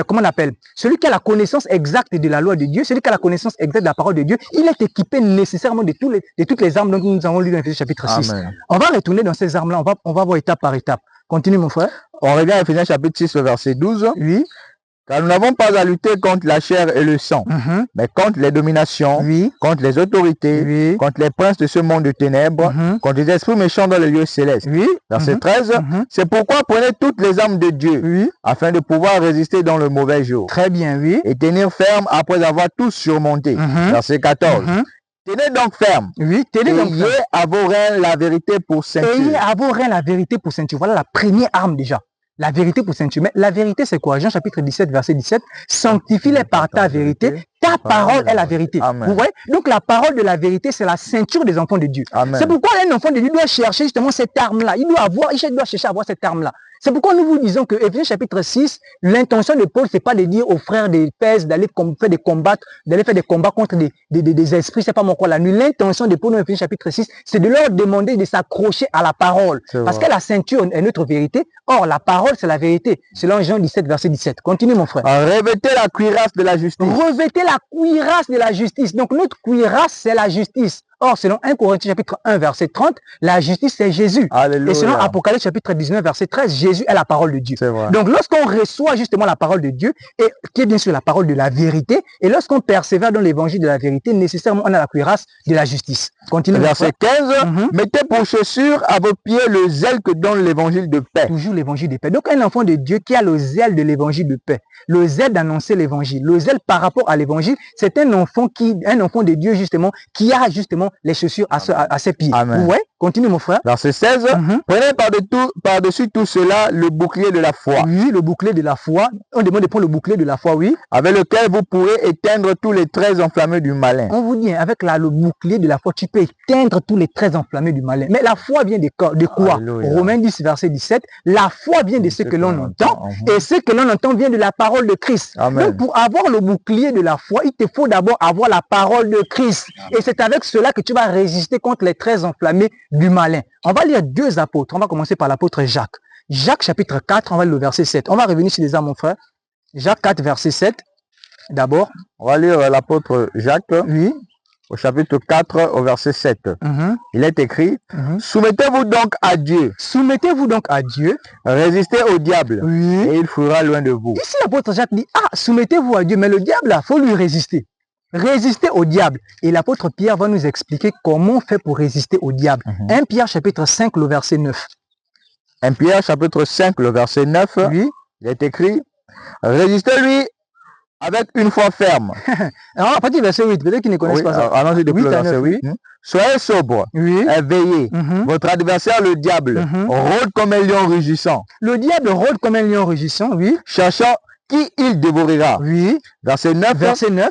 comment on appelle? Celui qui a la connaissance exacte de la loi de Dieu, celui qui a la connaissance exacte de la parole de Dieu, il est équipé nécessairement de toutes les armes dont nous avons lu dans Éphésiens chapitre 6. Amen. On va retourner dans ces armes-là, on va voir étape par étape. Continue mon frère. On revient à Éphésiens chapitre 6, verset 12. Oui. Car nous n'avons pas à lutter contre la chair et le sang, mais contre les dominations, contre les autorités, contre les princes de ce monde de ténèbres, contre les esprits méchants dans les lieux célestes. Verset 13, c'est pourquoi prenez toutes les armes de Dieu, afin de pouvoir résister dans le mauvais jour. Très bien, oui. Et tenir ferme après avoir tout surmonté. Verset 14. Tenez donc ferme. Oui, tenez donc ferme. Ayez à vos reins la vérité pour ceinture. Ayez à vos reins la vérité pour ceinture. Voilà la première arme déjà. La vérité pour ceinture. Mais la vérité, c'est quoi? Jean chapitre 17, verset 17. Sanctifie-les par ta vérité. Ta parole est la vérité. Amen. Vous voyez? Donc la parole de la vérité, c'est la ceinture des enfants de Dieu. C'est pourquoi un enfant de Dieu doit chercher justement cette arme-là. Il doit chercher à avoir cette arme-là. C'est pourquoi nous vous disons que Éphésiens chapitre 6, l'intention de Paul, c'est pas de dire aux frères d'Éphèse d'aller faire des combats contre des esprits, c'est pas mon quoi la nuit. L'intention de Paul dans Éphésiens chapitre 6, c'est de leur demander de s'accrocher à la parole. Parce que la ceinture est notre vérité. Or, la parole, c'est la vérité. Selon Jean 17, verset 17. Continue, mon frère. Revêtez la cuirasse de la justice. Revêtez la cuirasse de la justice. Donc, notre cuirasse, c'est la justice. Or, selon 1 Corinthiens chapitre 1, verset 30, la justice, c'est Jésus. Alléluia. Et selon Apocalypse chapitre 19, verset 13, Jésus est la parole de Dieu. Donc, lorsqu'on reçoit justement la parole de Dieu, et qui est bien sûr la parole de la vérité, et lorsqu'on persévère dans l'évangile de la vérité, nécessairement, on a la cuirasse de la justice. Continue. Verset 15, mettez pour chaussure à vos pieds le zèle que donne l'évangile de paix. Toujours l'évangile de paix. Donc, un enfant de Dieu qui a le zèle de l'évangile de paix, le zèle d'annoncer l'évangile, le zèle par rapport à l'évangile, c'est un enfant de Dieu justement, qui a justement les chaussures à ses pieds. Amen. Vous voyez? Continue, mon frère. Verset 16. Prenez par-dessus tout cela le bouclier de la foi. Oui, le bouclier de la foi. On demande de prendre le bouclier de la foi, oui. Avec lequel vous pourrez éteindre tous les traits enflammés du malin. On vous dit, avec le bouclier de la foi, tu peux éteindre tous les traits enflammés du malin. Mais la foi vient de quoi? Alléluia. Romains 10, verset 17. La foi vient de ce que l'on entend. Et ce que l'on entend vient de la parole de Christ. Amen. Donc, pour avoir le bouclier de la foi, il te faut d'abord avoir la parole de Christ. Et c'est avec cela que tu vas résister contre les traits enflammés du malin. On va lire 2 apôtres. On va commencer par l'apôtre Jacques. Jacques chapitre 4, on va lire le verset 7. On va revenir sur les armes, mon frère. Jacques 4, verset 7. D'abord. On va lire l'apôtre Jacques. Oui. Au chapitre 4, au verset 7. Il est écrit, soumettez-vous donc à Dieu. Soumettez-vous donc à Dieu. Résistez au diable. Oui. Et il fuira loin de vous. Ici, l'apôtre Jacques dit, soumettez-vous à Dieu, mais le diable, il faut lui résister. Résister au diable. Et l'apôtre Pierre va nous expliquer comment on fait pour résister au diable. 1 Pierre chapitre 5, le verset 9. 1 Pierre chapitre 5, le verset 9. Oui. Il est écrit, résistez-lui avec une foi ferme. Alors, à partir du verset 8, peut-être qu'ils ne connaissent pas ça. Allons-y depuis le verset 8. Soyez sobre, éveillés. Votre adversaire, le diable, rôde comme un lion rugissant. Le diable rôde comme un lion rugissant, oui. Cherchant qui il dévorera. Oui. Verset 9.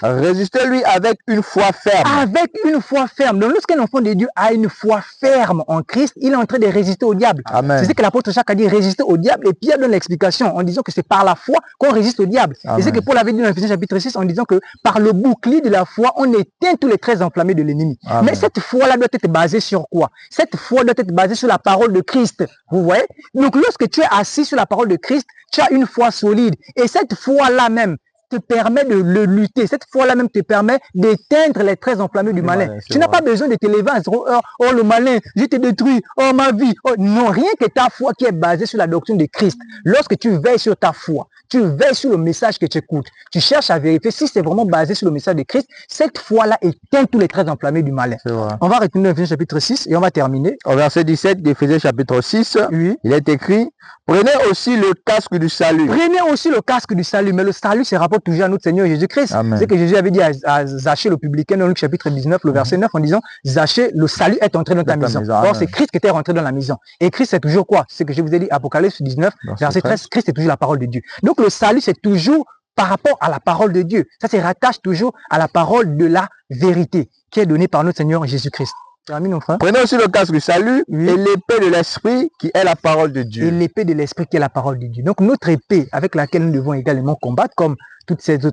Résistez-lui avec une foi ferme. Avec une foi ferme. Donc, lorsqu'un enfant de Dieu a une foi ferme en Christ, il est en train de résister au diable. C'est ce que l'apôtre Jacques a dit, résister au diable. Et Pierre donne l'explication en disant que c'est par la foi qu'on résiste au diable. Et c'est ce que Paul avait dit dans Ephésiens chapitre 6 en disant que par le bouclier de la foi, on éteint tous les traits enflammés de l'ennemi. Mais cette foi-là doit être basée sur quoi? Cette foi doit être basée sur la parole de Christ. Vous voyez? Donc, lorsque tu es assis sur la parole de Christ, tu as une foi solide. Et cette foi-là même te permet de le lutter. Cette foi-là même te permet d'éteindre les traits enflammés du malin. Tu n'as pas besoin de te lever en disant, oh le malin, je te détruis, oh ma vie. Oh, non, rien que ta foi qui est basée sur la doctrine de Christ. Lorsque tu veilles sur ta foi, tu veilles sur le message que tu écoutes, tu cherches à vérifier si c'est vraiment basé sur le message de Christ, cette foi-là éteint tous les traits enflammés du malin. On va retenir Ephésiens chapitre 6 et on va terminer. Au verset 17 d'Éphésiens chapitre 6, il est écrit, prenez aussi le casque du salut. Prenez aussi le casque du salut. Mais le salut se rapporte toujours à notre Seigneur Jésus-Christ. C'est ce que Jésus avait dit à Zachée le publicain dans Luc chapitre 19, le verset 9, en disant, Zachée, le salut est entré dans ta maison. Or, c'est Christ qui était rentré dans la maison. Et Christ, c'est toujours quoi? C'est ce que je vous ai dit, Apocalypse 19, verset 13, Christ est toujours la parole de Dieu. Donc, le salut, c'est toujours par rapport à la parole de Dieu. Ça se rattache toujours à la parole de la vérité qui est donnée par notre Seigneur Jésus-Christ. Termine, mon frère. Prenez aussi le casque du salut et l'épée de l'esprit qui est la parole de Dieu. Et l'épée de l'esprit qui est la parole de Dieu. Donc notre épée avec laquelle nous devons également combattre, comme toutes ces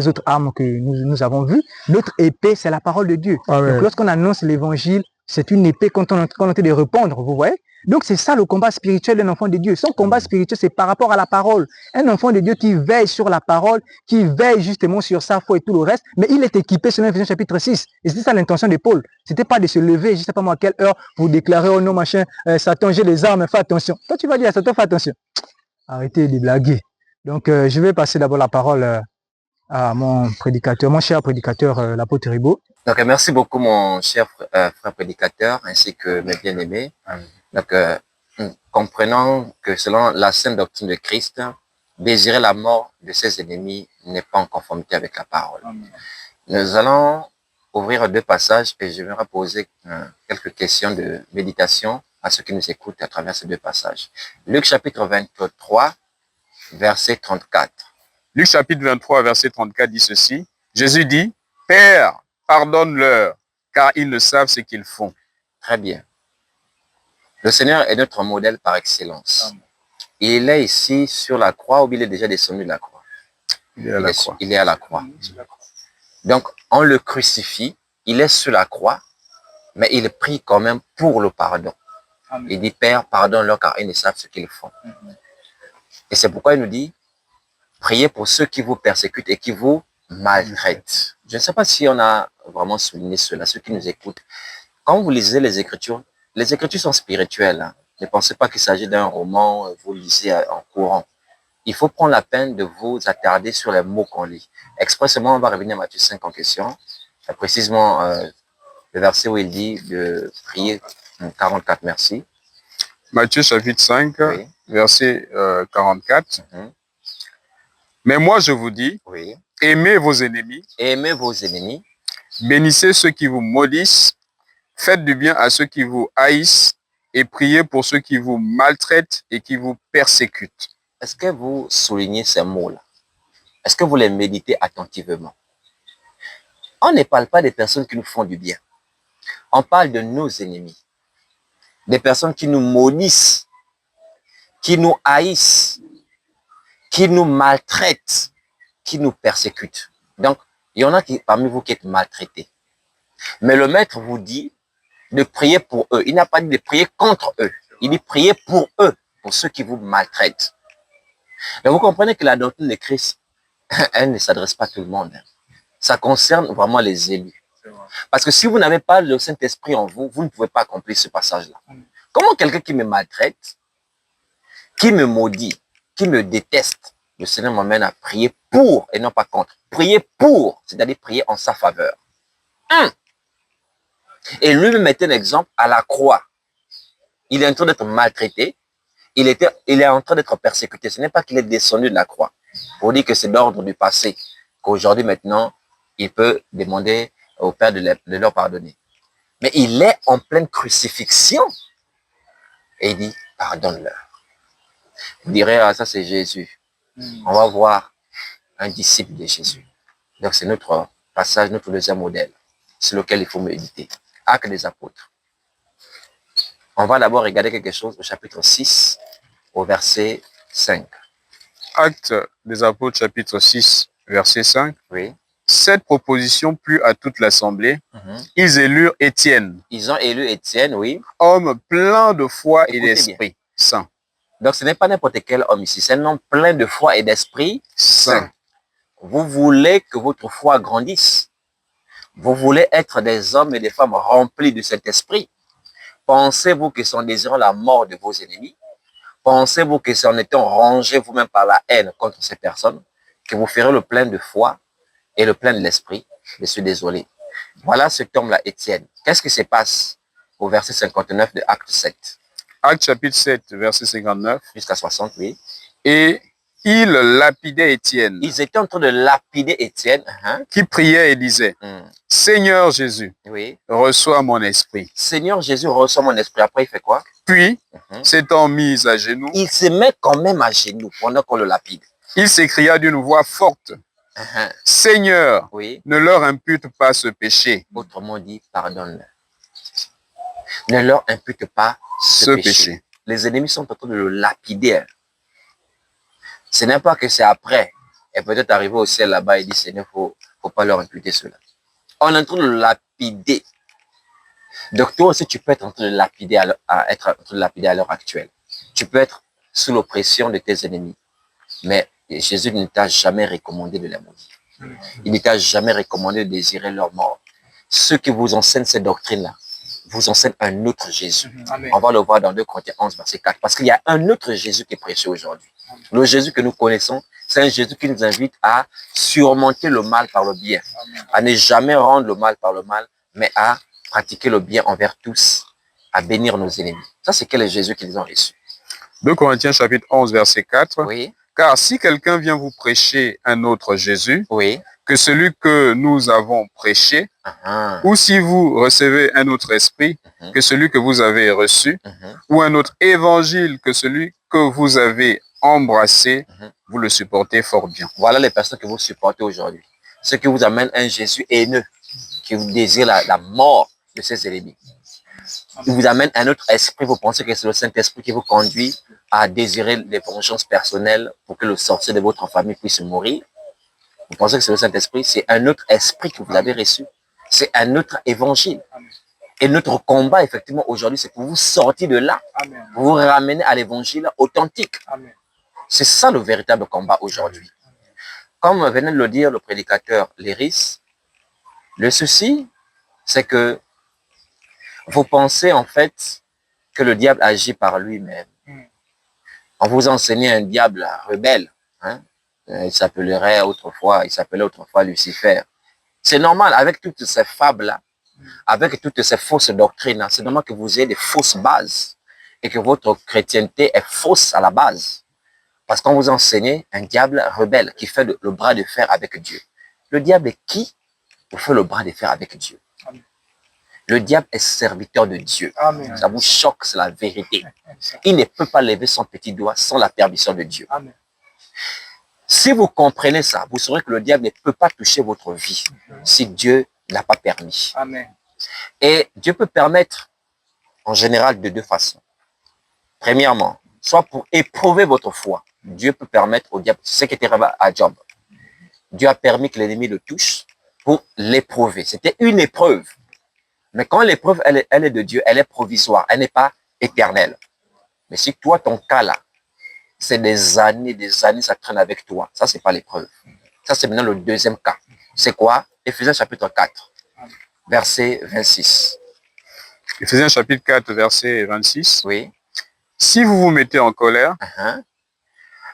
autres armes que nous avons vues, notre épée c'est la parole de Dieu. Donc lorsqu'on annonce l'évangile, c'est une épée qu'on est en train de répondre, vous voyez. Donc c'est ça le combat spirituel d'un enfant de Dieu. Son combat spirituel, c'est par rapport à la parole. Un enfant de Dieu qui veille sur la parole, qui veille justement sur sa foi et tout le reste, mais il est équipé selon Ephésiens chapitre 6. Et c'est ça l'intention de Paul. C'était pas de se lever, je sais pas moi à quelle heure, pour déclarer, oh non machin, Satan, j'ai les armes, fais attention. Toi tu vas dire à Satan, fais attention. Arrêtez de blaguer. Donc je vais passer d'abord la parole à mon prédicateur, mon cher prédicateur, l'apôtre Ribaud. Donc merci beaucoup mon cher frère prédicateur, ainsi que mes bien-aimés. Donc, comprenons que selon la sainte doctrine de Christ, désirer la mort de ses ennemis n'est pas en conformité avec la parole. Amen. Nous allons ouvrir 2 passages et je vais poser quelques questions de méditation à ceux qui nous écoutent à travers ces 2 passages. Luc chapitre 23, verset 34. Luc chapitre 23, verset 34 dit ceci. Jésus dit, « Père, pardonne-leur, car ils ne savent ce qu'ils font. » Très bien. Le Seigneur est notre modèle par excellence. Amen. Il est ici sur la croix ou il est déjà descendu de la croix? Il est à la croix. Donc, on le crucifie, il est sur la croix, mais il prie quand même pour le pardon. Amen. Il dit, Père, pardonne-leur car ils ne savent ce qu'ils font. Et c'est pourquoi il nous dit, priez pour ceux qui vous persécutent et qui vous maltraitent. Je ne sais pas si on a vraiment souligné cela, ceux qui nous écoutent. Quand vous lisez les Écritures sont spirituelles. Hein. Ne pensez pas qu'il s'agit d'un roman, vous lisez en courant. Il faut prendre la peine de vous attarder sur les mots qu'on lit. Expressément, on va revenir à Matthieu 5 en question. Précisément, le verset où il dit de prier 44, merci. Matthieu chapitre 5, verset 44. Mais moi, je vous dis, aimez vos ennemis. Aimez vos ennemis. Bénissez ceux qui vous maudissent. Faites du bien à ceux qui vous haïssent et priez pour ceux qui vous maltraitent et qui vous persécutent. Est-ce que vous soulignez ces mots-là? Est-ce que vous les méditez attentivement? On ne parle pas des personnes qui nous font du bien. On parle de nos ennemis. Des personnes qui nous maudissent, qui nous haïssent, qui nous maltraitent, qui nous persécutent. Donc, il y en a qui, parmi vous qui êtes maltraités. Mais le maître vous dit de prier pour eux. Il n'a pas dit de prier contre eux. Il dit prier pour eux, pour ceux qui vous maltraitent. Mais vous comprenez que la doctrine de Christ, elle ne s'adresse pas à tout le monde. Ça concerne vraiment les élus. Parce que si vous n'avez pas le Saint-Esprit en vous, vous ne pouvez pas accomplir ce passage-là. Comment quelqu'un qui me maltraite, qui me maudit, qui me déteste, le Seigneur m'emmène à prier pour et non pas contre. Prier pour, c'est-à-dire prier en sa faveur. Et lui me mettait l'exemple à la croix. Il est en train d'être maltraité. Il est en train d'être persécuté. Ce n'est pas qu'il est descendu de la croix. Pour dire que c'est d'ordre du passé. Qu'aujourd'hui, maintenant, il peut demander au Père de leur pardonner. Mais il est en pleine crucifixion. Et il dit, pardonne-leur. Vous direz, ah, ça c'est Jésus. On va voir un disciple de Jésus. Donc c'est notre passage, notre deuxième modèle, sur lequel il faut méditer. Actes des apôtres. On va d'abord regarder quelque chose au chapitre 6, au verset 5. Actes des apôtres, chapitre 6, verset 5. Oui. Cette proposition plut à toute l'assemblée. Ils élurent Étienne. Ils ont élu Étienne, oui. Homme plein de foi et Écoutez d'esprit saint. Donc ce n'est pas n'importe quel homme ici, c'est un homme plein de foi et d'esprit saint. Vous voulez que votre foi grandisse. Vous voulez être des hommes et des femmes remplis de cet esprit. Pensez-vous que c'est en désirant la mort de vos ennemis? Pensez-vous que c'est en étant rangé vous-même par la haine contre ces personnes que vous ferez le plein de foi et le plein de l'esprit? Je suis désolé. Voilà cet homme-là, Étienne. Qu'est-ce qui se passe au verset 59 de Acte 7? Acte chapitre 7, verset 59. Jusqu'à 60, oui. Et il lapidait Étienne. Ils étaient en train de lapider Étienne. Qui priait et disait, Seigneur Jésus, oui. Reçois mon esprit. Seigneur Jésus, reçois mon esprit. Après, il fait quoi? Puis, s'étant mis à genoux, il se met quand même à genoux pendant qu'on le lapide. Il s'écria d'une voix forte, Seigneur, oui. Ne leur impute pas ce péché. Autrement dit, pardonne-leur. Ne leur impute pas ce péché. Les ennemis sont en train de le lapider. Ce n'est pas que c'est après. Et peut-être arrivé au ciel là-bas, il dit, Seigneur, il ne faut pas leur imputer cela. On est en train de le lapider. Donc toi aussi, tu peux être en train de lapider à l'heure actuelle. Tu peux être sous l'oppression de tes ennemis. Mais Jésus ne t'a jamais recommandé de les maudire. Il ne t'a jamais recommandé de désirer leur mort. Ceux qui vous enseignent cette doctrine-là, vous enseignent un autre Jésus. Amen. On va le voir dans 2 Corinthiens 11, verset 4. Parce qu'il y a un autre Jésus qui est prêché aujourd'hui. Le Jésus que nous connaissons, c'est un Jésus qui nous invite à surmonter le mal par le bien. Amen. À ne jamais rendre le mal par le mal, mais à pratiquer le bien envers tous, à bénir nos ennemis. Ça, c'est quel est Jésus qu'ils ont reçu. 2 Corinthiens chapitre 11, verset 4. Oui. Car si quelqu'un vient vous prêcher un autre Jésus, oui. que celui que nous avons prêché, ou si vous recevez un autre esprit que celui que vous avez reçu, ou un autre évangile que celui que vous avez embrassé, vous le supportez fort bien. Voilà les personnes que vous supportez aujourd'hui. Ceux qui vous amènent un Jésus haineux, qui vous désire la mort de ses ennemis. Il vous amène un autre esprit, vous pensez que c'est le Saint-Esprit qui vous conduit à désirer les vengeances personnelles pour que le sorcier de votre famille puisse mourir. Vous pensez que c'est le Saint-Esprit, c'est un autre esprit que vous avez reçu. C'est un autre évangile. Et notre combat, effectivement, aujourd'hui, c'est pour vous sortir de là. Pour vous ramener à l'évangile authentique. C'est ça le véritable combat aujourd'hui. Comme venait de le dire le prédicateur Léris, le souci, c'est que vous pensez en fait que le diable agit par lui-même. On vous enseignait un diable rebelle. Il s'appelait autrefois Lucifer. C'est normal, avec toutes ces fables-là, avec toutes ces fausses doctrines, c'est normal que vous ayez des fausses bases et que votre chrétienté est fausse à la base. Parce qu'on vous enseignait un diable rebelle qui fait le bras de fer avec Dieu. Le diable est qui pour faire le bras de fer avec Dieu? Le diable est serviteur de Dieu. Amen. Ça vous choque, c'est la vérité. Il ne peut pas lever son petit doigt sans la permission de Dieu. Amen. Si vous comprenez ça, vous saurez que le diable ne peut pas toucher votre vie si Dieu n'a pas permis. Amen. Et Dieu peut permettre, en général, de deux façons. Premièrement, soit pour éprouver votre foi. Dieu peut permettre au diable, c'est ce qui était arrivé à Job. Dieu a permis que l'ennemi le touche pour l'éprouver. C'était une épreuve. Mais quand l'épreuve, elle est de Dieu, elle est provisoire, elle n'est pas éternelle. Mais si toi, ton cas là, c'est des années, ça traîne avec toi. Ça, c'est pas l'épreuve. Ça, c'est maintenant le deuxième cas. C'est quoi? Éphésiens chapitre 4, verset 26. Éphésiens chapitre 4, verset 26. Oui. Si vous vous mettez en colère,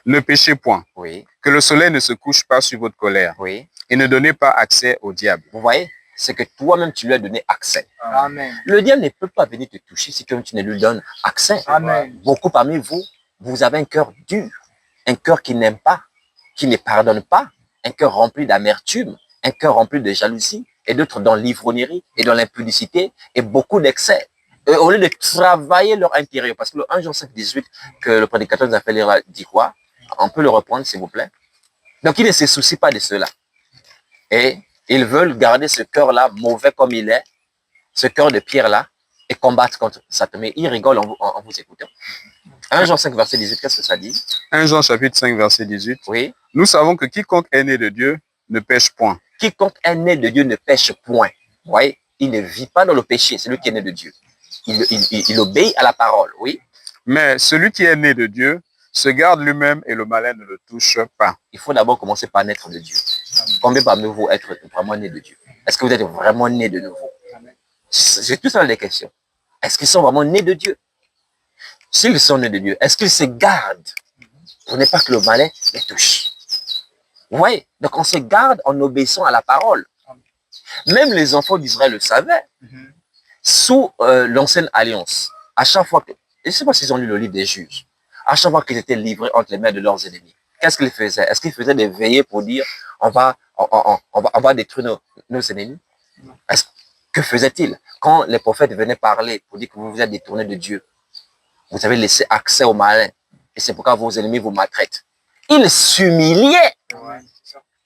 ne péchez point. Oui. Que le soleil ne se couche pas sur votre colère. Oui. Et ne donnez pas accès au diable. Vous voyez? C'est que toi-même, tu lui as donné accès. Amen. Le diable ne peut pas venir te toucher si toi-même, tu ne lui donnes accès. Amen. Beaucoup parmi vous, vous avez un cœur dur, un cœur qui n'aime pas, qui ne pardonne pas, un cœur rempli d'amertume, un cœur rempli de jalousie, et d'autres dans l'ivrognerie et dans l'impudicité, et beaucoup d'excès. Au lieu de travailler leur intérieur, parce que le 1 Jean 5, 18, que le prédicateur nous a fait lire là, dit quoi? On peut le reprendre, s'il vous plaît. Donc, il ne se soucie pas de cela. Et ils veulent garder ce cœur-là, mauvais comme il est, ce cœur de pierre-là, et combattre contre Satan. Mais ils rigolent en vous écoutant. 1 Jean 5, verset 18, qu'est-ce que ça dit? 1 Jean chapitre 5, verset 18. Oui. Nous savons que quiconque est né de Dieu ne pêche point. Quiconque est né de Dieu ne pêche point. Vous voyez? Il ne vit pas dans le péché, c'est lui qui est né de Dieu. Il obéit à la parole, oui. Mais celui qui est né de Dieu se garde lui-même et le malin ne le touche pas. Il faut d'abord commencer par naître de Dieu. Combien parmi vous êtes vraiment né de Dieu? Est-ce que vous êtes vraiment né de nouveau? C'est tout ça les questions. Est-ce qu'ils sont vraiment nés de Dieu? S'ils sont nés de Dieu, est-ce qu'ils se gardent pour ne pas que le malin les touche? Vous voyez? Donc on se garde en obéissant à la parole. Même les enfants d'Israël le savaient. Sous l'ancienne alliance, à chaque fois que, je ne sais pas s'ils ont lu le livre des juges, à chaque fois qu'ils étaient livrés entre les mains de leurs ennemis, qu'est-ce qu'ils faisaient? Est-ce qu'ils faisaient des veillées pour dire on va détruire nos ennemis? Que faisaient-ils? Quand les prophètes venaient parler pour dire que vous vous êtes détournés de Dieu, vous avez laissé accès aux malins, et c'est pourquoi vos ennemis vous maltraitent. Ils s'humiliaient.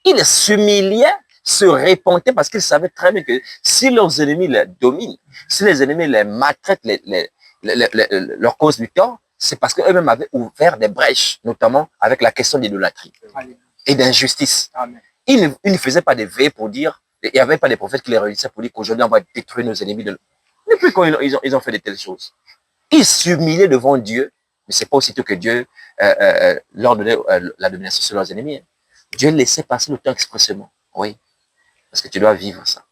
Ils s'humiliaient, se repentaient parce qu'ils savaient très bien que si leurs ennemis les dominent, si les ennemis les maltraitent, leur cause du tort, c'est parce qu'eux-mêmes avaient ouvert des brèches, notamment avec la question d'idolâtrie et d'injustice. Ils ne faisaient pas des veillées pour dire, il n'y avait pas des prophètes qui les réunissaient pour dire qu'aujourd'hui on va détruire nos ennemis. Depuis quand ils ont fait de telles choses? Ils s'humiliaient devant Dieu, mais ce n'est pas aussitôt que Dieu leur donnait la domination sur leurs ennemis. Dieu laissait passer le temps expressément. Oui, parce que tu dois vivre ça.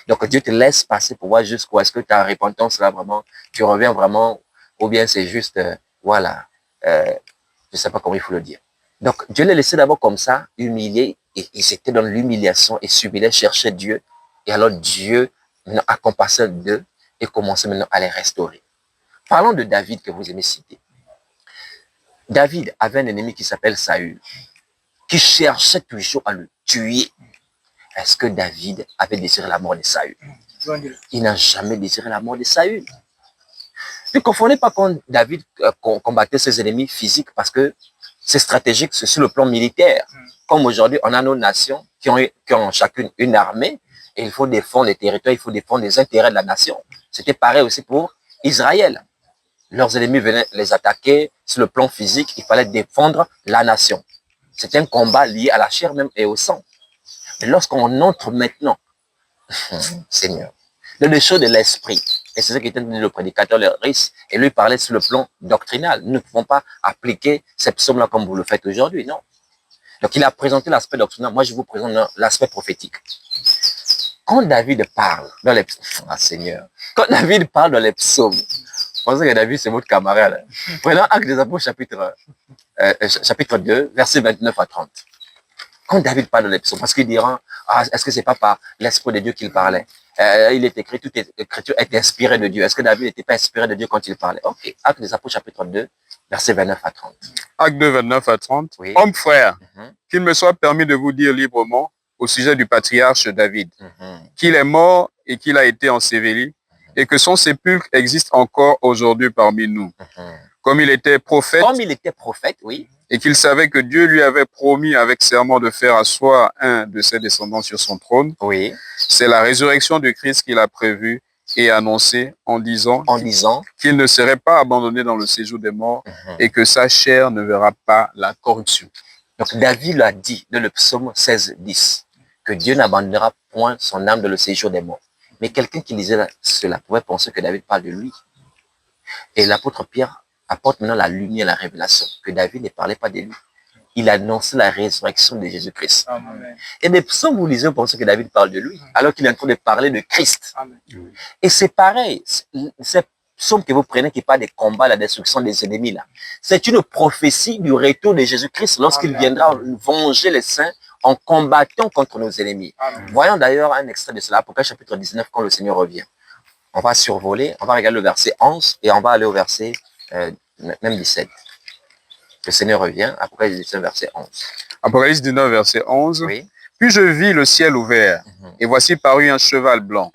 Donc Dieu te laisse passer pour voir jusqu'où est-ce que ta repentance là vraiment, tu reviens vraiment, ou bien c'est juste, voilà, je ne sais pas comment il faut le dire. Donc Dieu les laissait d'abord comme ça, humiliés, et ils étaient dans l'humiliation, et s'humiliaient, cherchaient Dieu, et alors Dieu maintenant a compassé d'eux et commençait maintenant à les restaurer. Parlons de David que vous aimez citer. David avait un ennemi qui s'appelle Saül, qui cherchait toujours à le tuer. Est-ce que David avait désiré la mort de Saül? Il n'a jamais désiré la mort de Saül. Ne confondez pas quand David combattait ses ennemis physiques, parce que c'est stratégique, c'est sur le plan militaire. Comme aujourd'hui, on a nos nations qui ont chacune une armée, et il faut défendre les territoires, il faut défendre les intérêts de la nation. C'était pareil aussi pour Israël. Leurs ennemis venaient les attaquer sur le plan physique, il fallait défendre la nation. C'est un combat lié à la chair même et au sang. Mais lorsqu'on entre maintenant, Seigneur, dans les choses de l'esprit, et c'est ce qui était le prédicateur, le risque, et lui parlait sur le plan doctrinal. Nous ne pouvons pas appliquer ces psaumes-là comme vous le faites aujourd'hui, non. Donc il a présenté l'aspect doctrinal, moi je vous présente l'aspect prophétique. Quand David parle dans les psaumes, Seigneur, quand David parle dans les psaumes, vous pensez que David c'est votre camarade. Prenons Actes des Apôtres chapitre 2, versets 29 à 30. Quand David parle dans les psaumes, parce qu'il dira, est-ce que c'est pas par l'Esprit de Dieu qu'il parlait? Il est écrit, toute écriture est inspirée de Dieu. Est-ce que David n'était pas inspiré de Dieu quand il parlait? Ok, Actes des Apôtres chapitre 2, versets 29 à 30. Acte 2, 29 à 30. Oui. Hommes frères, qu'il me soit permis de vous dire librement au sujet du patriarche David, qu'il est mort et qu'il a été enseveli, et que son sépulcre existe encore aujourd'hui parmi nous. Comme il était prophète, oui, et qu'il savait que Dieu lui avait promis avec serment de faire asseoir un de ses descendants sur son trône, oui, c'est la résurrection du Christ qu'il a prévue et annoncé en disant qu'il ne serait pas abandonné dans le séjour des morts et que sa chair ne verra pas la corruption. Donc David l'a dit dans le psaume 16, 10, que Dieu n'abandonnera point son âme dans le séjour des morts. Mais quelqu'un qui lisait cela pouvait penser que David parle de lui. Et l'apôtre Pierre apporte maintenant la lumière, la révélation, que David ne parlait pas de lui. Il annonçait la résurrection de Jésus-Christ. Et des psaumes, vous lisez, vous pensez que David parle de lui, alors qu'il est en train de parler de Christ. Amen. Et c'est pareil, ces psaumes que vous prenez qui parlent des combats, la destruction des ennemis, là, c'est une prophétie du retour de Jésus-Christ lorsqu'il viendra venger les saints en combattant contre nos ennemis. Amen. Voyons d'ailleurs un extrait de cela, Apocalypse chapitre 19, quand le Seigneur revient. On va survoler, on va regarder le verset 11 et on va aller au verset même 17. Le Seigneur revient, Apocalypse 19, verset 11. Apocalypse 19, verset 11. Oui. Puis je vis le ciel ouvert, et voici parut un cheval blanc.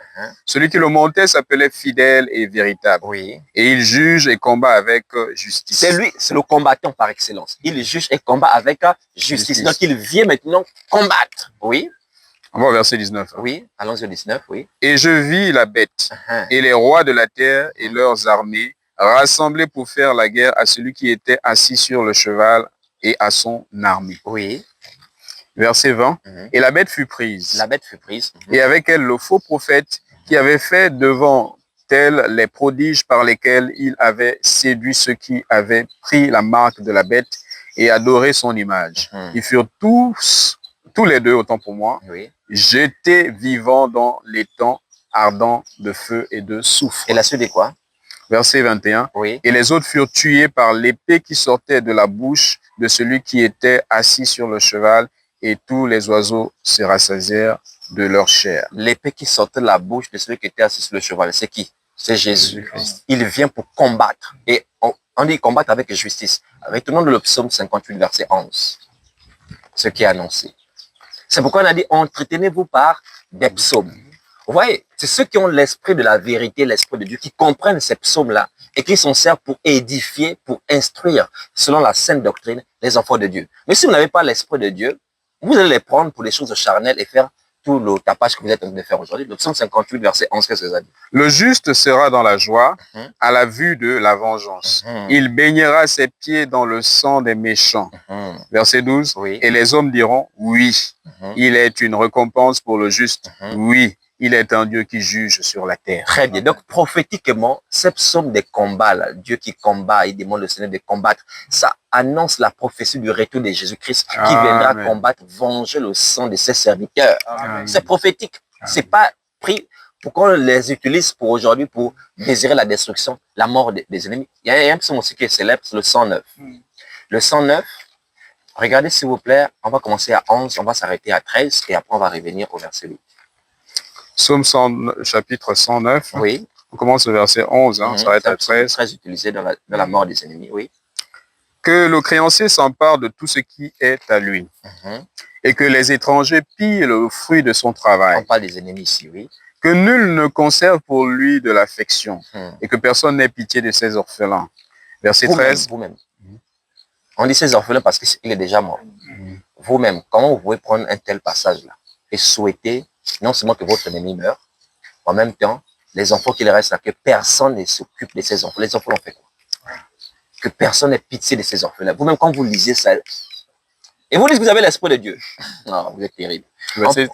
Celui qui le montait s'appelait Fidèle et Véritable. Oui. Et il juge et combat avec justice. C'est lui, c'est le combattant par excellence. Il juge et combat avec justice. Donc il vient maintenant combattre. Oui. On va au verset 19. Oui, allons-y au 19, oui. Et je vis la bête et les rois de la terre et leurs armées rassemblés pour faire la guerre à celui qui était assis sur le cheval et à son armée. Oui. Verset 20. Et la bête fut prise. La bête fut prise. Et avec elle le faux prophète qui avait fait devant elle les prodiges par lesquels il avait séduit ceux qui avaient pris la marque de la bête et adoré son image. Ils furent tous les deux, autant pour moi, oui, jetés vivants dans les temps ardents de feu et de soufre. Et la suite est quoi? Verset 21. Oui. Et les autres furent tués par l'épée qui sortait de la bouche de celui qui était assis sur le cheval, et tous les oiseaux se rassasièrent de leur chair. L'épée qui sortait de la bouche de celui qui était assis sur le cheval, c'est qui? C'est Jésus. Il vient pour combattre. Et on dit combattre avec justice. Retournons dans le psaume 58, verset 11. Ce qui est annoncé. C'est pourquoi on a dit, entretenez-vous par des psaumes. Vous voyez, c'est ceux qui ont l'esprit de la vérité, l'esprit de Dieu, qui comprennent ces psaumes-là et qui s'en servent pour édifier, pour instruire, selon la sainte doctrine, les enfants de Dieu. Mais si vous n'avez pas l'esprit de Dieu, vous allez les prendre pour les choses charnelles et faire tout le tapage que vous êtes en train de faire aujourd'hui. Le psaume 58, verset 11, qu'est-ce que ça dit? Le juste sera dans la joie à la vue de la vengeance. Il baignera ses pieds dans le sang des méchants. Verset 12. Oui. Et les hommes diront, oui, il est une récompense pour le juste. Oui, il est un Dieu qui juge sur la terre. Très bien. Donc, prophétiquement, ces psaumes des combats, là, Dieu qui combat, il demande au Seigneur de combattre, ça annonce la prophétie du retour de Jésus-Christ qui viendra combattre, venger le sang de ses serviteurs. C'est prophétique. C'est pas pris pour qu'on les utilise pour aujourd'hui pour désirer la destruction, la mort des ennemis. Il y a un psaume aussi qui est célèbre, c'est le 109. Le 109, regardez s'il vous plaît, on va commencer à 11, on va s'arrêter à 13 et après on va revenir au verset 8. Psaume 100, chapitre 109. Oui. On commence au verset 11, on s'arrête à 13. Très utilisé dans la mort des ennemis, oui. Que le créancier s'empare de tout ce qui est à lui et que les étrangers pillent le fruit de son travail. On parle des ennemis ici, oui. Que nul ne conserve pour lui de l'affection et que personne n'ait pitié de ses orphelins. Verset 13. Vous-même. On dit ses orphelins parce qu'il est déjà mort. Vous-même, comment vous pouvez prendre un tel passage-là et souhaiter non seulement que votre ennemi meure, en même temps, les enfants qui restent là, que personne ne s'occupe de ces enfants. Les enfants ont fait quoi? Que personne n'ait pitié de ces orphelins. Vous-même, quand vous lisez ça, et vous dites que vous avez l'esprit de Dieu. Non, vous êtes terrible.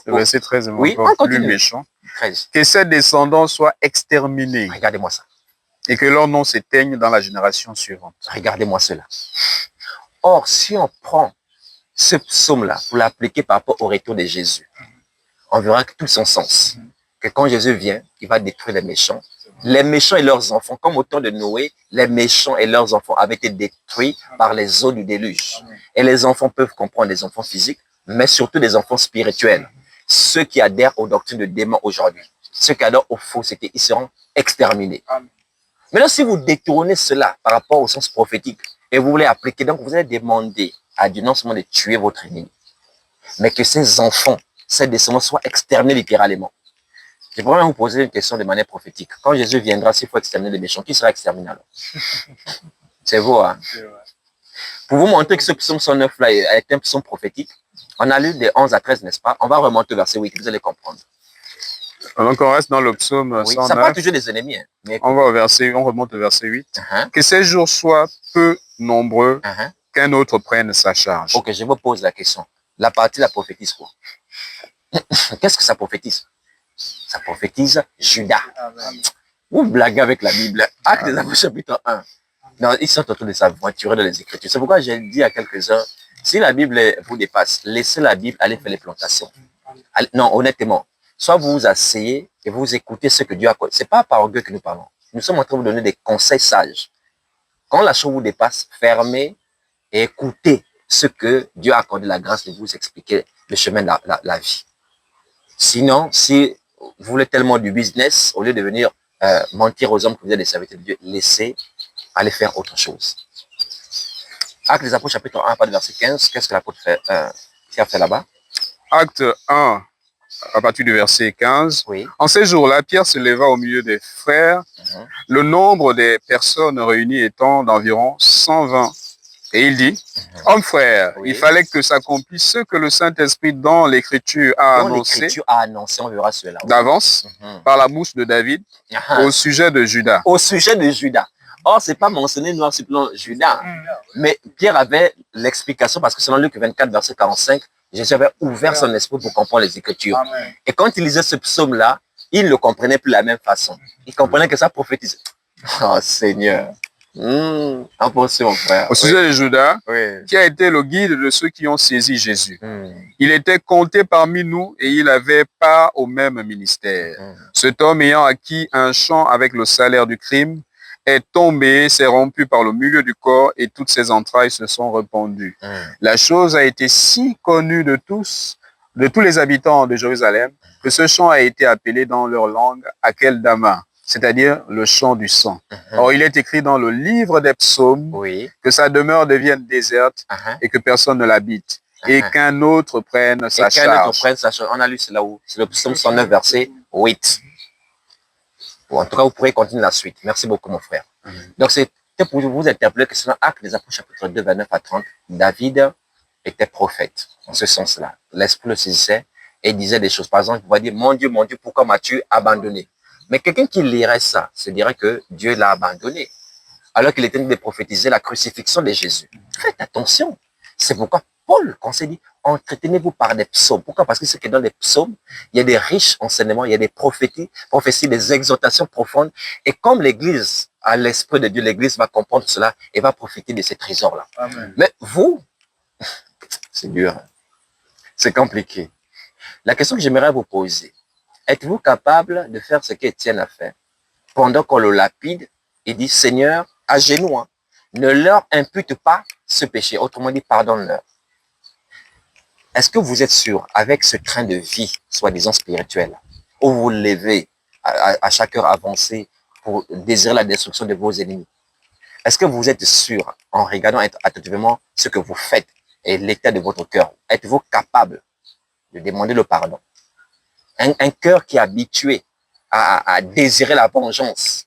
Verset 13, oui, encore plus méchant. 13. Que ses descendants soient exterminés. Regardez-moi ça. Et que leur nom s'éteigne dans la génération suivante. Regardez-moi cela. Or, si on prend ce psaume-là pour l'appliquer par rapport au retour de Jésus, on verra que tout son sens. Que quand Jésus vient, il va détruire les méchants. Les méchants et leurs enfants, comme au temps de Noé, les méchants et leurs enfants avaient été détruits par les eaux du déluge. Et les enfants peuvent comprendre des enfants physiques, mais surtout des enfants spirituels. Ceux qui adhèrent aux doctrines de démons aujourd'hui, ceux qui adhèrent aux faussetés, ils seront exterminés. Maintenant, si vous détournez cela par rapport au sens prophétique et vous voulez appliquer, donc vous allez demander à Dieu non seulement de tuer votre ennemi, mais que ces enfants, ces descendants soient exterminés littéralement. Je pourrais même vous poser une question de manière prophétique. Quand Jésus viendra, s'il faut exterminer les méchants, qui sera exterminé alors? C'est vous, hein? Pour vous montrer que ce psaume 109 là est un psaume prophétique, on a lu des 11 à 13, n'est-ce pas? On va remonter au verset 8, vous allez comprendre. Donc on reste dans le psaume Oui, 109. ça parle toujours des ennemis. Hein. Mais On va au verset, on remonte au verset 8. Uh-huh. Que ces jours soient peu nombreux, Uh-huh. qu'un autre prenne sa charge. Ok, je vous pose la question. La partie la prophétise quoi? Qu'est-ce que ça prophétise? Ça prophétise Judas. Amen. Vous blaguez avec la Bible. Actes des Apôtres chapitre 1. Non, ils sont autour de s'aventurer dans les Écritures. C'est pourquoi j'ai dit à quelques-uns, si la Bible vous dépasse, laissez la Bible aller faire les plantations. Allez, non, honnêtement, soit vous vous asseyez et vous écoutez ce que Dieu a accordé. Ce n'est pas par orgueil que nous parlons. Nous sommes en train de vous donner des conseils sages. Quand la chose vous dépasse, fermez et écoutez ce que Dieu a accordé la grâce de vous expliquer le chemin de la vie. Sinon, si vous voulez tellement du business, au lieu de venir mentir aux hommes que vous êtes des serviteurs de Dieu, laissez aller faire autre chose. Actes des Apôtres chapitre 1, pas de verset 15, qu'est-ce que l'apôtre qui a fait là-bas? Acte 1, à partir du verset 15. Oui. En ces jours-là, Pierre se leva au milieu des frères, le nombre des personnes réunies étant d'environ 120. Et il dit, hommes frères, il fallait que s'accomplisse ce que le Saint-Esprit dans l'Écriture a annoncé, on verra cela. d'avance, par la bouche de David, au sujet de Judas. Au sujet de Judas. Or, ce n'est pas mentionné noir sur blanc Judas. Mais Pierre avait l'explication parce que selon Luc 24, verset 45, Jésus avait ouvert son esprit pour comprendre les Écritures. Amen. Et quand il lisait ce psaume-là, il ne le comprenait plus de la même façon. Il comprenait que ça prophétisait. Oh Seigneur. En pensée, mon frère. Au sujet de Judas, qui a été le guide de ceux qui ont saisi Jésus. Il était compté parmi nous et il n'avait pas au même ministère. Cet homme ayant acquis un champ avec le salaire du crime, est tombé, s'est rompu par le milieu du corps et toutes ses entrailles se sont répandues. La chose a été si connue de tous les habitants de Jérusalem, que ce champ a été appelé dans leur langue Akeldama, c'est-à-dire le champ du sang. Or, il est écrit dans le livre des psaumes que sa demeure devienne déserte et que personne ne l'habite et qu'un autre prenne sa charge. On a lu cela où? C'est le psaume 109, verset 8. Bon, en tout cas, vous pourrez continuer la suite. Merci beaucoup, mon frère. Donc, c'était pour vous interpeller que selon Actes des Apôtres, chapitre 2, 29 à 30, David était prophète, en ce sens-là. L'Esprit le saisissait et disait des choses. Par exemple, il va dire, mon Dieu, pourquoi m'as-tu abandonné? Mais quelqu'un qui lirait ça se dirait que Dieu l'a abandonné, alors qu'il était en train de prophétiser la crucifixion de Jésus. Faites attention. C'est pourquoi Paul, quand c'est dit, entretenez-vous par des psaumes. Pourquoi? Parce que c'est que dans les psaumes, il y a des riches enseignements, il y a des prophéties, des exhortations profondes. Et comme l'Église a l'Esprit de Dieu, l'Église va comprendre cela et va profiter de ces trésors-là. Mais vous, c'est dur. C'est compliqué. La question que j'aimerais vous poser, êtes-vous capable de faire ce qu'Étienne a fait? Pendant qu'on le lapide, il dit, Seigneur, à genoux, ne leur impute pas ce péché. Autrement dit, pardonne-leur. Est-ce que vous êtes sûr, avec ce train de vie, soi-disant spirituel, où vous vous levez à chaque heure avancée pour désirer la destruction de vos ennemis, est-ce que vous êtes sûr, en regardant attentivement ce que vous faites et l'état de votre cœur, êtes-vous capable de demander le pardon? Un cœur qui est habitué à désirer la vengeance,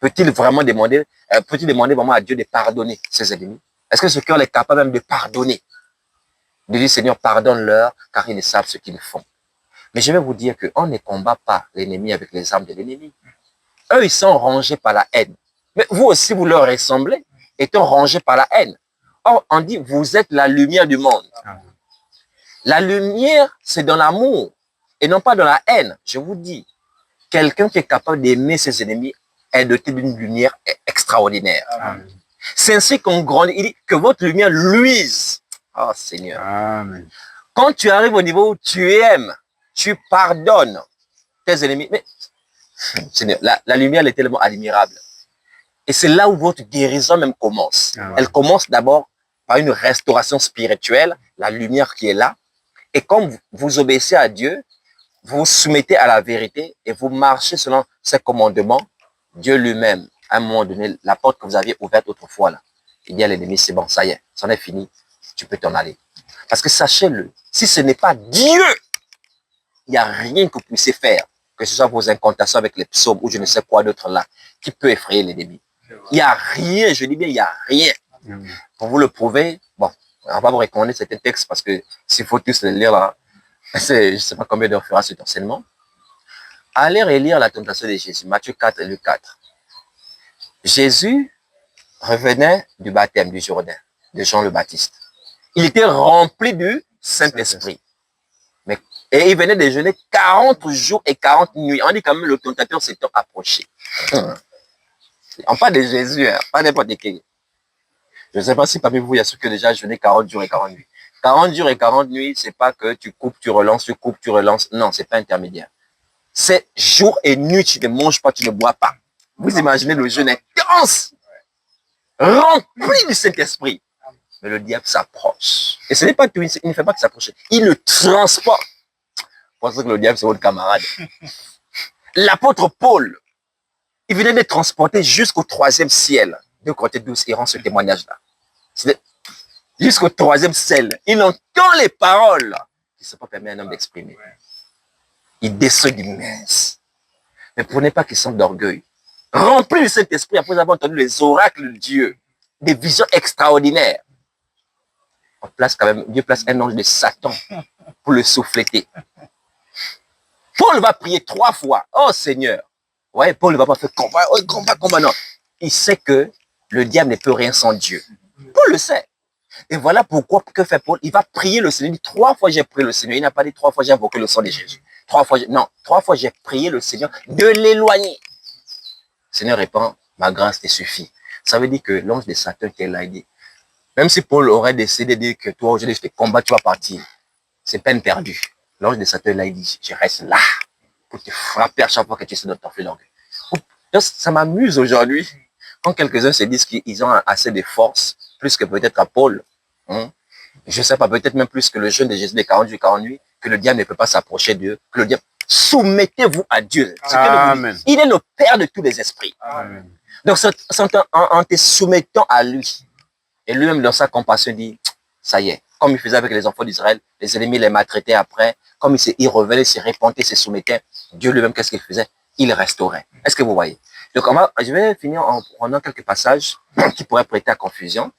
peut-il demander vraiment à Dieu de pardonner ses ennemis? Est-ce que ce cœur est capable même de pardonner? De dire, Seigneur, pardonne-leur, car ils ne savent ce qu'ils font. Mais je vais vous dire qu'on ne combat pas l'ennemi avec les armes de l'ennemi. Eux, ils sont rangés par la haine. Mais vous aussi, vous leur ressemblez, étant rangés par la haine. Or, on dit, vous êtes la lumière du monde. La lumière, c'est dans l'amour, et non pas dans la haine. Je vous dis, quelqu'un qui est capable d'aimer ses ennemis est doté d'une lumière extraordinaire. C'est ainsi qu'on grandit. Il dit que votre lumière luise. Oh Seigneur. Amen. Quand tu arrives au niveau où tu aimes, tu pardonnes tes ennemis. Mais Seigneur, la lumière elle est tellement admirable. Et c'est là où votre guérison même commence. Elle commence d'abord par une restauration spirituelle, la lumière qui est là. Et comme vous obéissez à Dieu, vous vous soumettez à la vérité et vous marchez selon ses commandements, Dieu lui-même, à un moment donné, la porte que vous aviez ouverte autrefois, là, il dit à l'ennemi, c'est bon, ça y est, c'en est fini, tu peux t'en aller. Parce que sachez-le, si ce n'est pas Dieu, il n'y a rien que vous puissiez faire. que ce soit vos incantations avec les psaumes ou je ne sais quoi d'autre là, qui peut effrayer l'ennemi. Il n'y a rien, je dis bien, il n'y a rien. Pour vous le prouver, bon, on va vous recommander certains textes parce que s'il faut tous les lire là, je ne sais pas combien d'heures fera cet enseignement. Allez relire la tentation de Jésus, Matthieu 4 et Luc 4. Jésus revenait du baptême du Jourdain, de Jean le Baptiste. Il était rempli du Saint-Esprit. Et il venait de jeûner 40 jours et 40 nuits. On dit quand même le tentateur s'était approché. On parle de Jésus, hein, pas n'importe qui. Je ne sais pas si parmi vous, il y a ceux qui ont déjà jeûné 40 jours et 40 nuits. 40 jours et 40 nuits, c'est pas que tu coupes, tu relances, tu coupes, tu relances. Non, c'est pas intermédiaire. C'est jour et nuit, tu ne manges pas, tu ne bois pas. Vous imaginez le jeûne intense, rempli du Saint-Esprit. Mais le diable s'approche. Et ce n'est pas tout, il ne fait pas que s'approcher. Il le transporte. Vous pensez que le diable, c'est votre camarade. L'apôtre Paul, il venait d'être transporté jusqu'au 3e ciel. 2 Corinthiens 12, il rend ce témoignage-là. Jusqu'au 3e ciel. Il entend les paroles qui ne sont pas permis à un homme d'exprimer. Il descend d'immense. Ne prenez pas qu'il sente d'orgueil. Rempli de Saint-Esprit après avoir entendu les oracles de Dieu, des visions extraordinaires. On place quand même, Dieu place un ange de Satan pour le souffléter. Paul va prier 3 fois. Oh Seigneur. Ouais, Paul ne va pas faire combat, combat, non. Il sait que le diable ne peut rien sans Dieu. Paul le sait. Et voilà pourquoi, que fait Paul? Il va prier le Seigneur. Il dit 3 fois j'ai prié le Seigneur. Il n'a pas dit 3 fois j'ai invoqué le sang de Jésus. 3 fois, non, 3 fois j'ai prié le Seigneur de l'éloigner. Le Seigneur répond, ma grâce te suffit. Ça veut dire que l'ange de Satan était là, il dit, même si Paul aurait décidé de dire que toi aujourd'hui je te combats, tu vas partir. C'est peine perdue. L'ange de Satan là, il dit, je reste là pour te frapper à chaque fois que tu essaies de t'enfuir l'orgueil. Ça m'amuse aujourd'hui quand quelques-uns se disent qu'ils ont assez de force, plus que peut-être à Paul. Je ne sais pas, peut-être même plus que le jeûne de Jésus de 40 jours, 40 nuits, que le diable ne peut pas s'approcher d'eux, que le diable... Soumettez-vous à Dieu. Amen. Il est le Père de tous les esprits. Amen. Donc, en te soumettant à lui, et lui-même dans sa compassion dit, ça y est, comme il faisait avec les enfants d'Israël, les ennemis les maltraitaient après, comme il revenait, se repentait, se soumettait, Dieu lui-même, qu'est-ce qu'il faisait? Il restaurait. Est-ce que vous voyez? Donc, je vais finir en prenant quelques passages qui pourraient prêter à confusion.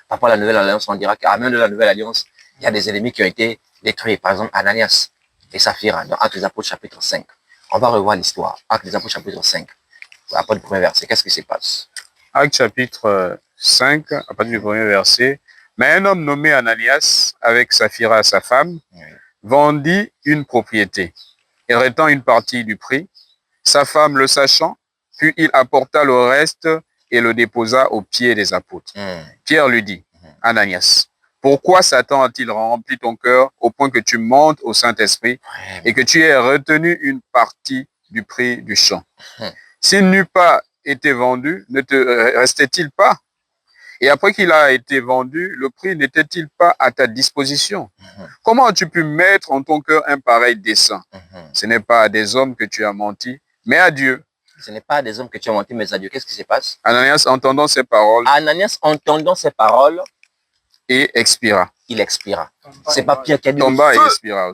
Par rapport à la Nouvelle Alliance, on dira qu'à même de la Nouvelle Alliance, il y a des ennemis qui ont été détruits. Par exemple, Ananias et Saphira, dans Actes des Apôtres, chapitre 5. On va revoir l'histoire. Actes des Apôtres, chapitre 5. À partir du premier verset, qu'est-ce qui se passe? Actes chapitre 5, à partir du premier verset. Mais un homme nommé Ananias, avec Saphira, sa femme, vendit une propriété et retint une partie du prix. Sa femme le sachant, puis il apporta le reste et le déposa aux pieds des apôtres. Pierre lui dit, Ananias, pourquoi Satan a-t-il rempli ton cœur au point que tu montes au Saint-Esprit et que tu aies retenu une partie du prix du champ? S'il n'eût pas été vendu, ne te restait-il pas? Et après qu'il a été vendu, le prix n'était-il pas à ta disposition? Comment as-tu pu mettre en ton cœur un pareil dessein? Ce n'est pas à des hommes que tu as menti, mais à Dieu. Ce n'est pas à des hommes que tu as menti, mais à Dieu. Qu'est-ce qui se passe? Ananias, entendant ces paroles, Ananias, entendant ces paroles, et expira. il expira. C'est pas Pierre qui a dit Tomba le et feu. expira.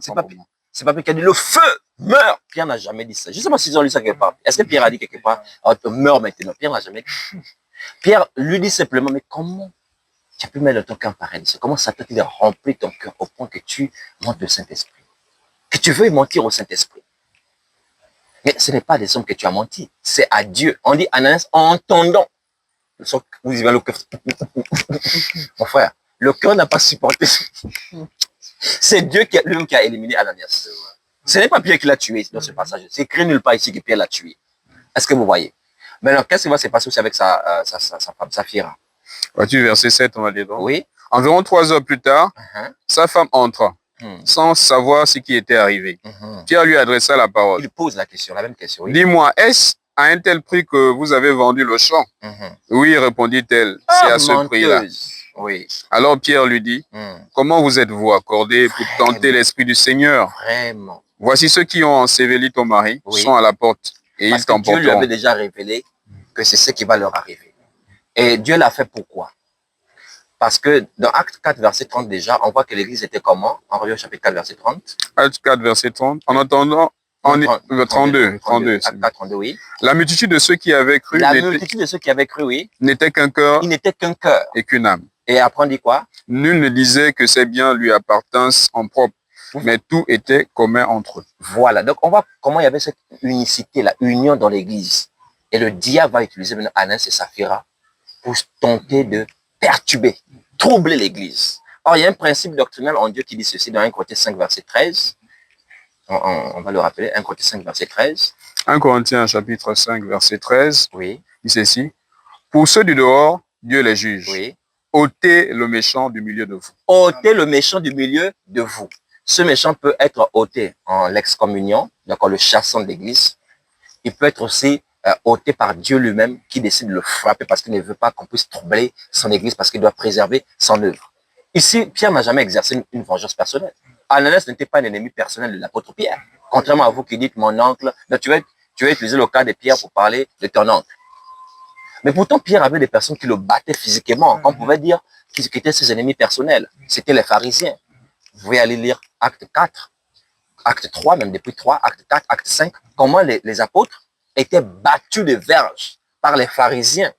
C'est pas Pierre qui a dit le feu meurt. Pierre n'a jamais dit ça. Je ne sais pas s'ils ont lu ça quelque part. Est-ce que Pierre a dit quelque part, meurs maintenant? Pierre n'a jamais dit. Pierre lui dit simplement, mais comment tu as pu mettre dans ton cœur pareil? Comment Satan t'a rempli ton cœur au point que tu montes le Saint-Esprit? Que tu veux mentir au Saint-Esprit? Mais ce n'est pas des hommes que tu as menti, c'est à Dieu. On dit Ananias en entendant. Vous y va le cœur. Mon frère, le cœur n'a pas supporté. C'est Dieu lui-même qui a éliminé Ananias. Ce n'est pas Pierre qui l'a tué dans ce passage. C'est écrit nulle part ici que Pierre l'a tué. Est-ce que vous voyez? Maintenant, qu'est-ce qui va se passer aussi avec sa femme, Saphira? Vois-tu, verset 7, on va dire donc. Oui. Environ 3 heures plus tard, sa femme entra, sans savoir ce qui était arrivé. Pierre lui adressa la parole. Il pose la question, la même question. Oui. Dis-moi, est-ce à un tel prix que vous avez vendu le champ? Oui, répondit-elle, c'est à ce prix-là. Oui. Alors Pierre lui dit, comment vous êtes-vous accordé pour tenter l'Esprit du Seigneur? Vraiment. Voici ceux qui ont enseveli ton mari, sont à la porte, et parce ils t'emporteront. Dieu lui avait déjà révélé que c'est ce qui va leur arriver. Et Dieu l'a fait pourquoi? Parce que dans Acte 4, verset 30 déjà, on voit que l'église était comment? On revient au chapitre 4, verset 30. Acte 4, verset 30. En 32. Acte 4, 32, oui. La multitude de ceux qui avaient cru La multitude de ceux qui avaient cru, oui. n'était qu'un cœur Il n'était qu'un cœur. et qu'une âme. Et après, on dit quoi? Nul ne disait que ses biens lui appartinssent en propre, mais tout était commun entre eux. Voilà. Donc, on voit comment il y avait cette unicité, la union dans l'église. Et le diable va utiliser maintenant Ananias et Saphira pour tenter de perturber, troubler l'église. Or, il y a un principe doctrinal en Dieu qui dit ceci dans 1 Corinthiens 5, verset 13. On va le rappeler, 1 Corinthiens 5, verset 13. 1 Corinthiens chapitre 5, verset 13, Oui, dit ceci. Pour ceux du dehors, Dieu les juge. oui. Ôtez le méchant du milieu de vous. Ôtez le méchant du milieu de vous. Ce méchant peut être ôté en l'excommunion, donc en le chassant de l'église. Il peut être aussi ôté par Dieu lui-même qui décide de le frapper parce qu'il ne veut pas qu'on puisse troubler son église parce qu'il doit préserver son œuvre. Ici, Pierre n'a jamais exercé une vengeance personnelle. Ananias n'était pas un ennemi personnel de l'apôtre Pierre. Contrairement à vous qui dites mon oncle, donc tu vas utiliser le cas de Pierre pour parler de ton oncle. Mais pourtant, Pierre avait des personnes qui le battaient physiquement. On pouvait dire qu'ils étaient ses ennemis personnels. C'était les pharisiens. Vous pouvez aller lire acte 4, acte 3, même depuis 3, acte 4, acte 5, comment les apôtres étaient battus de verges par les pharisiens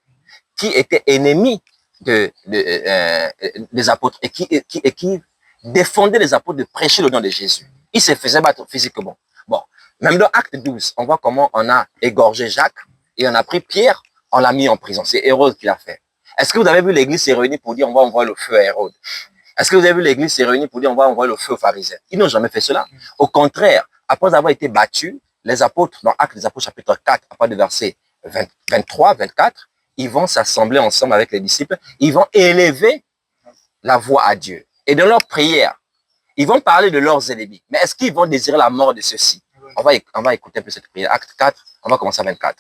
qui étaient ennemis des apôtres et qui défendaient les apôtres de prêcher le nom de Jésus. Ils se faisaient battre physiquement. Bon, même dans acte 12, on voit comment on a égorgé Jacques et on a pris Pierre, on l'a mis en prison. C'est Hérode qui l'a fait. Est-ce que vous avez vu l'église se réunir pour dire on va envoyer le feu à Hérode? Est-ce que vous avez vu l'église se réunir pour dire on va envoyer le feu aux pharisiens? Ils n'ont jamais fait cela. Au contraire, après avoir été battus, les apôtres, dans Actes des Apôtres chapitre 4, à partir du verset 23, 24, ils vont s'assembler ensemble avec les disciples, ils vont élever la voix à Dieu. Et dans leur prière, ils vont parler de leurs ennemis. Mais est-ce qu'ils vont désirer la mort de ceux-ci? On va écouter un peu cette prière. Acte 4, on va commencer à 24.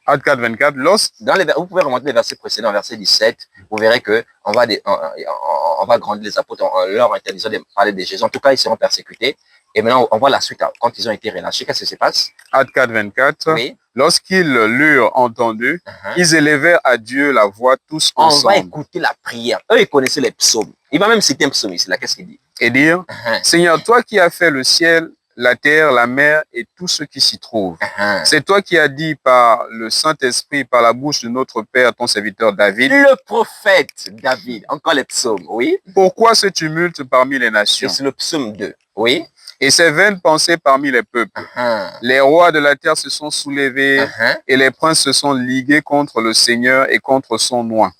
Acte 4, 24. Vous pouvez remonter les versets précédents, verset 17. Vous verrez que on va grandir les apôtres en leur interdisant de parler de Jésus. En tout cas, ils seront persécutés. Et maintenant, on voit la suite quand ils ont été relâchés. Qu'est-ce qui se passe? Acte 4, 24. Oui. Lorsqu'ils l'eurent entendu, ils élevèrent à Dieu la voix tous ensemble. On va écouter la prière. Eux, ils connaissaient les psaumes. Il va même citer un psaume ici. Là, qu'est-ce qu'il dit? Et dire, Seigneur, toi qui as fait le ciel, la terre, la mer et tout ce qui s'y trouve. C'est toi qui as dit par le Saint-Esprit, par la bouche de notre Père, ton serviteur David. Le prophète David, encore les psaumes, oui. Pourquoi ce tumulte parmi les nations? C'est le psaume 2, oui. Et ces vaines pensées parmi les peuples. Les rois de la terre se sont soulevés et les princes se sont ligués contre le Seigneur et contre son oint.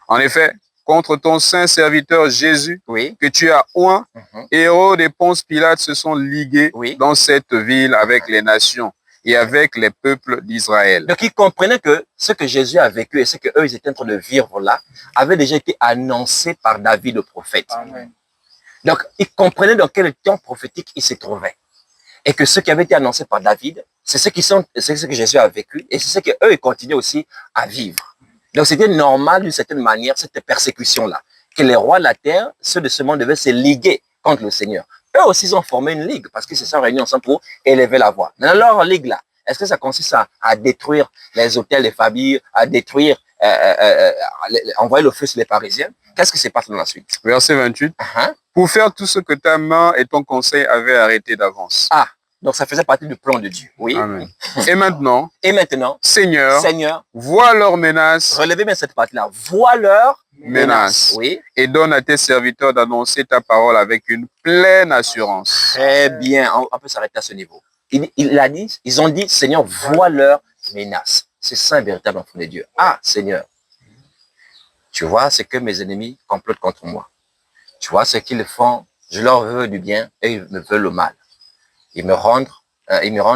En effet, contre ton saint serviteur Jésus, que tu as oint, Hérode et Ponce Pilate se sont ligués dans cette ville avec les nations et avec les peuples d'Israël. Donc, ils comprenaient que ce que Jésus a vécu et ce qu'eux, ils étaient en train de vivre là, avait déjà été annoncé par David le prophète. Amen. Donc, ils comprenaient dans quel temps prophétique ils se trouvaient. Et que ce qui avait été annoncé par David, c'est ce que Jésus a vécu et c'est ce qu'eux, ils continuent aussi à vivre. Donc, c'était normal d'une certaine manière, cette persécution-là, que les rois de la terre, ceux de ce monde, devaient se liguer contre le Seigneur. Eux aussi, ils ont formé une ligue parce qu'ils se sont réunis ensemble pour élever la voix. Mais leur ligue-là, est-ce que ça consiste à détruire les hôtels des familles, à détruire, envoyer le feu sur les Parisiens? Qu'est-ce qui se passe dans la suite? Verset 28. Pour faire tout ce que ta main et ton conseil avaient arrêté d'avance. Ah, donc ça faisait partie du plan de Dieu. Oui. Amen. Et maintenant, Seigneur, vois leurs menaces. Relevez bien cette partie-là. Vois leurs menaces. Oui. Et donne à tes serviteurs d'annoncer ta parole avec une pleine assurance. Très bien. On peut s'arrêter à ce niveau. Ils ont dit, Seigneur, vois leurs menaces. C'est ça un véritable enfant de Dieu. Ah, Seigneur, tu vois ce que mes ennemis complotent contre moi. Tu vois ce qu'ils font. Je leur veux du bien et ils me veulent le mal. Ils me rendent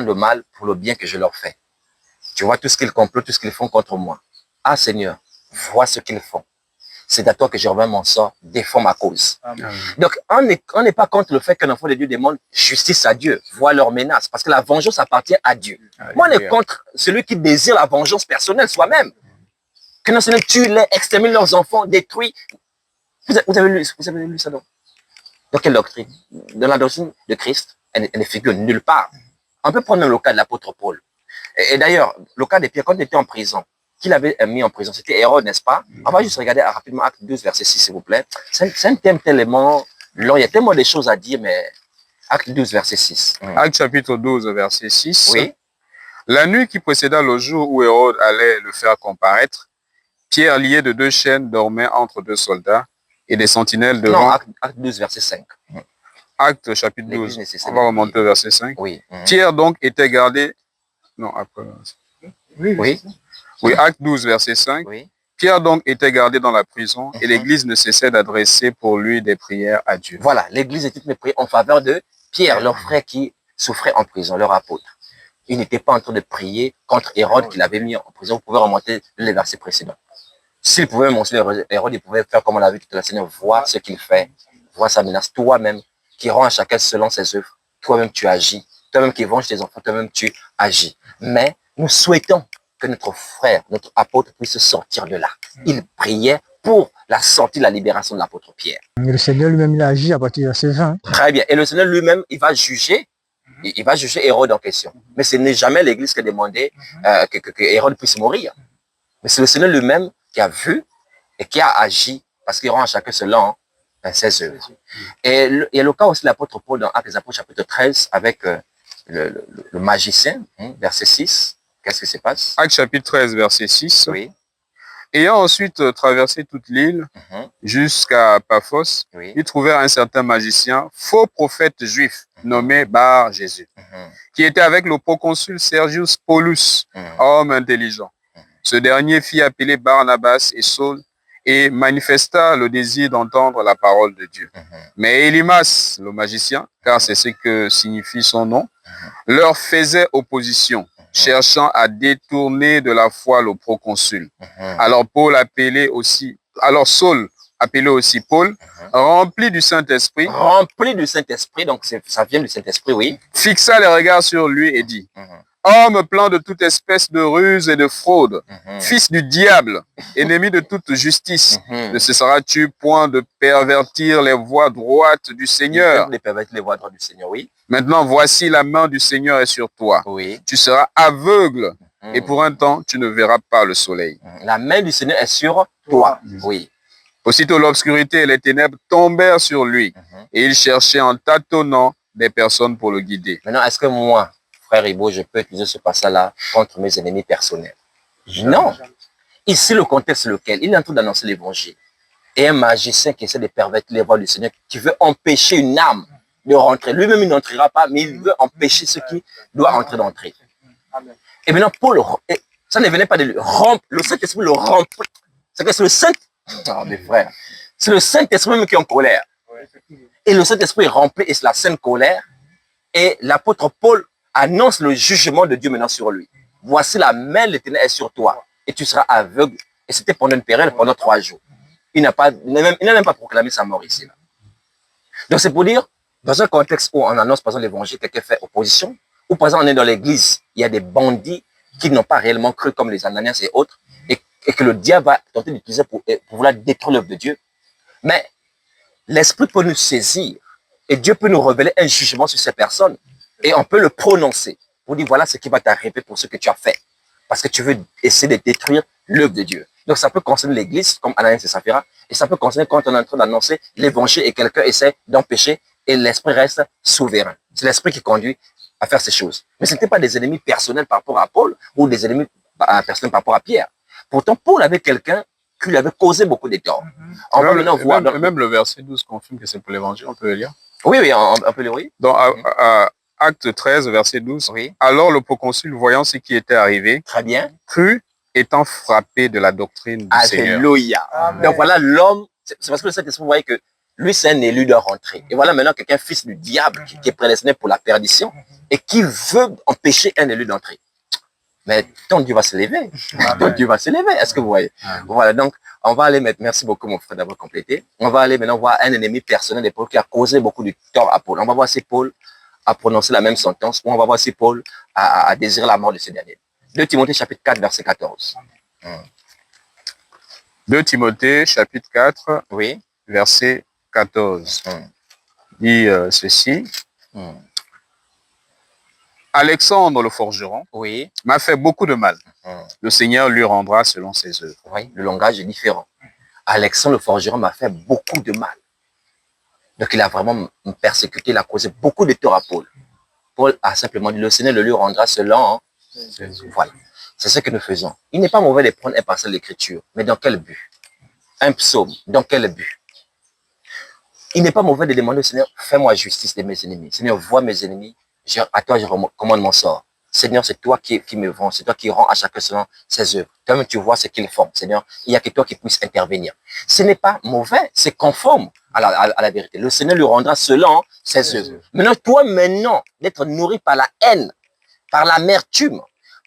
le mal pour le bien que je leur fais. Tu vois tout ce qu'ils complotent, tout ce qu'ils font contre moi. Ah Seigneur, vois ce qu'ils font. C'est à toi que je reviens mon sort, défends ma cause. Amen. Donc, on n'est pas contre le fait qu'un enfant de Dieu demande justice à Dieu, voit leurs menaces, parce que la vengeance appartient à Dieu. Moi, on est contre celui qui désire la vengeance personnelle soi-même. Que non, Seigneur, tue-les, extermine leurs enfants, détruit. Vous avez lu ça dans quelle doctrine? Dans la doctrine de Christ, elle ne figure nulle part. On peut prendre même le cas de l'apôtre Paul. Et d'ailleurs, le cas de Pierre, quand il était en prison, qui l'avait mis en prison, c'était Hérode, n'est-ce pas? On va juste regarder rapidement Acte 12, verset 6, s'il vous plaît. C'est un thème tellement long, il y a tellement de choses à dire, mais Acte 12, verset 6. Acte chapitre 12, verset 6. Oui. La nuit qui précéda le jour où Hérode allait le faire comparaître, Pierre, lié de 2 chaînes, dormait entre 2 soldats et des sentinelles devant. Non, acte 12, verset 5. Acte chapitre 12. On va remonter au verset 5. Oui. Pierre donc était gardé. Non, après. Oui. Oui, acte 12, verset 5. Oui. Pierre donc était gardé dans la prison et l'église ne cessait d'adresser pour lui des prières à Dieu. Voilà, l'église était une prière en faveur de Pierre, leur frère qui souffrait en prison, leur apôtre. Il n'était pas en train de prier contre Hérode qui l'avait mis en prison. Vous pouvez remonter les versets précédents. S'il pouvait mentionner Hérode, il pouvait faire comme on l'a vu tout à l'heure, Seigneur, vois ce qu'il fait, vois sa menace, toi-même, qui rend à chacun selon ses œuvres. Toi-même, tu agis. Toi-même qui venge tes enfants, toi-même, tu agis. Mais nous souhaitons que notre frère, notre apôtre puisse sortir de là. Il priait pour la sortie, la libération de l'apôtre Pierre. Et le Seigneur lui-même, il a agi à partir de verset 20. Très bien. Et le Seigneur lui-même, il va juger Hérode en question. Mais ce n'est jamais l'Église qui a demandé que Hérode puisse mourir. Mais c'est le Seigneur lui-même qui a vu et qui a agi parce qu'il rend à chacun selon ses œuvres. Et il y a le cas aussi de l'apôtre Paul dans Actes des Apôtres chapitre 13 avec le magicien, verset 6. Qu'est-ce qui se passe? Actes chapitre 13, verset 6. Oui. Ayant ensuite traversé toute l'île jusqu'à Paphos, ils trouvèrent un certain magicien, faux prophète juif, nommé Bar Jésus, qui était avec le proconsul Sergius Paulus, homme intelligent. Ce dernier fit appeler Barnabas et Saul et manifesta le désir d'entendre la parole de Dieu. Mais Élymas, le magicien, car c'est ce que signifie son nom, leur faisait opposition, cherchant à détourner de la foi le proconsul. Alors Saul, appelé aussi Paul, rempli du Saint-Esprit, Donc ça vient du Saint-Esprit, oui. Fixa les regards sur lui et dit, homme plein de toute espèce de ruse et de fraude, fils du diable, ennemi de toute justice, ne cesseras-tu point de pervertir les voies droites du Seigneur? De pervertir les voies droites du Seigneur, oui. Maintenant, voici la main du Seigneur est sur toi. Oui. Tu seras aveugle et pour un temps, tu ne verras pas le soleil. La main du Seigneur est sur toi. Oui. Aussitôt, l'obscurité et les ténèbres tombèrent sur lui et il cherchait en tâtonnant des personnes pour le guider. Maintenant, est-ce que moi, frère Ibo, je peux utiliser ce passage-là contre mes ennemis personnels? Non. Ici, le contexte lequel il est en train d'annoncer l'évangile. Et un magicien qui essaie de pervertir les voies du Seigneur, qui veut empêcher une âme de rentrer. Lui-même, il n'entrera pas, mais il veut empêcher ceux qui doivent entrer d'entrer. Et maintenant, Paul, ça ne venait pas de lui. Le Saint-Esprit le remplit. C'est que c'est le mes frères, c'est le Saint-Esprit même qui est en colère. Et le Saint-Esprit est rempli et c'est la sainte colère. Et l'apôtre Paul annonce le jugement de Dieu maintenant sur lui. Voici la main de l'Éternel est sur toi et tu seras aveugle. Et c'était pendant une période, pendant 3 jours. Il n'a même pas proclamé sa mort ici. Là. Donc c'est pour dire, dans un contexte où on annonce par exemple l'évangile, quelqu'un fait opposition, ou par exemple on est dans l'église, il y a des bandits qui n'ont pas réellement cru comme les Ananias et autres, et que le diable va tenter d'utiliser pour vouloir détruire l'œuvre de Dieu. Mais l'Esprit peut nous saisir et Dieu peut nous révéler un jugement sur ces personnes et on peut le prononcer pour dire voilà ce qui va t'arriver pour ce que tu as fait. Parce que tu veux essayer de détruire l'œuvre de Dieu. Donc ça peut concerner l'église comme Ananias et Saphira et ça peut concerner quand on est en train d'annoncer l'évangile et quelqu'un essaie d'empêcher et l'Esprit reste souverain. C'est l'Esprit qui conduit à faire ces choses. Mais ce n'était pas des ennemis personnels par rapport à Paul ou des ennemis personnels par rapport à Pierre. Pourtant, Paul avait quelqu'un qui lui avait causé beaucoup de tort. On va maintenant voir. Même le verset 12 confirme que c'est pour l'évangile, on peut le lire. Oui, on peut le lire. Dans Acte 13, verset 12. Oui. Alors le proconsul, voyant ce qui était arrivé, très bien, crut, étant frappé de la doctrine du Seigneur. Alléluia. Donc voilà, l'homme, c'est parce que le Saint-Esprit voyait que lui, c'est un élu de rentrer. Et voilà maintenant quelqu'un, fils du diable, qui est prédestiné pour la perdition et qui veut empêcher un élu d'entrer. Mais ton Dieu va se lever. Ton Dieu va se lever. Est-ce que vous voyez? Voilà, donc, on va aller mettre, merci beaucoup mon frère d'avoir complété. On va aller maintenant voir un ennemi personnel de Paul qui a causé beaucoup de tort à Paul. On va voir si Paul a prononcé la même sentence ou on va voir si Paul a désiré la mort de ce dernier. 2 Timothée chapitre 4, verset 14. 2 Timothée chapitre 4, oui. verset 14. Dit ceci. Alexandre le forgeron m'a fait beaucoup de mal. Le Seigneur lui rendra selon ses œuvres. Oui, le langage est différent. Alexandre le forgeron m'a fait beaucoup de mal. Donc il a vraiment persécuté, il a causé beaucoup de tort à Paul. Paul a simplement dit, le Seigneur le lui rendra selon. Voilà. C'est ce que nous faisons. Il n'est pas mauvais de prendre un passage de l'Écriture, mais dans quel but? Un psaume, dans quel but? Il n'est pas mauvais de demander au Seigneur, fais-moi justice de mes ennemis. Seigneur, vois mes ennemis, à toi je commande mon sort. Seigneur, c'est toi qui me vends, c'est toi qui rends à chacun selon ses œuvres. Toi-même, tu vois ce qu'ils font. Seigneur, il n'y a que toi qui puisses intervenir. Ce n'est pas mauvais, c'est conforme à la vérité. Le Seigneur lui rendra selon ses œuvres. Maintenant, toi, d'être nourri par la haine, par l'amertume,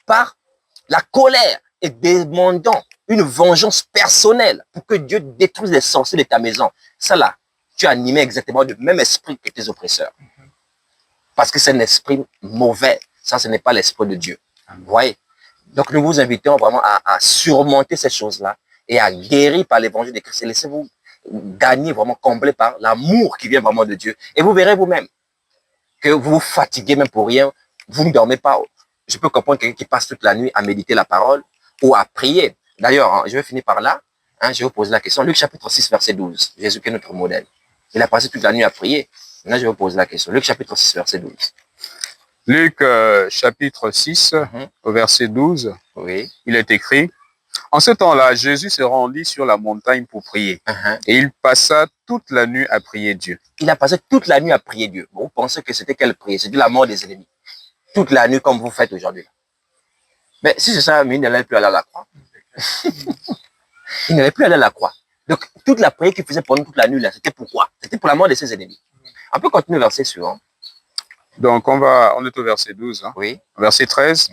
par la colère et demandant une vengeance personnelle pour que Dieu détruise les sorciers de ta maison. Ça là, tu es animé exactement du même esprit que tes oppresseurs. Parce que c'est un esprit mauvais. Ça, ce n'est pas l'esprit de Dieu. Vous voyez? Donc, nous vous invitons vraiment à surmonter ces choses-là et à guérir par l'évangile de Christ. Et laissez-vous gagner, vraiment combler par l'amour qui vient vraiment de Dieu. Et vous verrez vous-même que vous vous fatiguez même pour rien. Vous ne dormez pas. Je peux comprendre quelqu'un qui passe toute la nuit à méditer la parole ou à prier. D'ailleurs, hein, je vais finir par là. Hein, je vais vous poser la question. Luc chapitre 6, verset 12. Jésus qui est notre modèle. Il a passé toute la nuit à prier. Maintenant, je vais vous poser la question. Luc chapitre 6, verset 12. Luc chapitre 6, au verset 12, Oui. il est écrit, « En ce temps-là, Jésus se rendit sur la montagne pour prier. Et il passa toute la nuit à prier Dieu. » Il a passé toute la nuit à prier Dieu. Vous pensez que c'était quelle prière? C'était la mort des ennemis. Toute la nuit comme vous faites aujourd'hui. Mais si c'est ça, il n'allait plus aller à la croix. Il n'allait plus aller à la croix. Donc, toute la prière qu'il faisait pendant toute la nuit, là, c'était pourquoi? C'était pour la mort de ses ennemis. On peut continuer le verset suivant. Donc, on est au verset 12. Hein. Oui. Verset 13.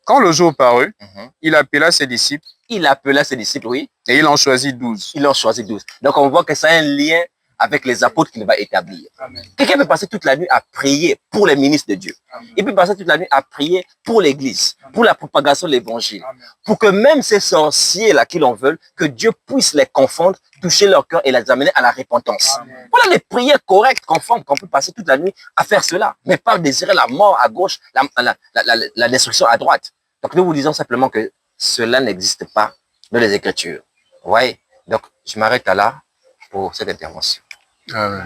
Quand le jour parut, il appela ses disciples. Il appela ses disciples, oui. Et il en choisit 12. Il en choisit 12. Donc, on voit que ça a un lien avec les apôtres qu'il va établir. Quelqu'un peut passer toute la nuit à prier pour les ministres de Dieu. Il peut passer toute la nuit à prier pour l'église, pour la propagation de l'évangile, pour que même ces sorciers-là qui l'en veulent, que Dieu puisse les confondre, toucher leur cœur et les amener à la repentance. Voilà les prières correctes, conformes, qu'on peut passer toute la nuit à faire cela, mais pas désirer la mort à gauche, la destruction à droite. Donc nous vous disons simplement que cela n'existe pas dans les Écritures. Vous voyez? Donc je m'arrête là pour cette intervention.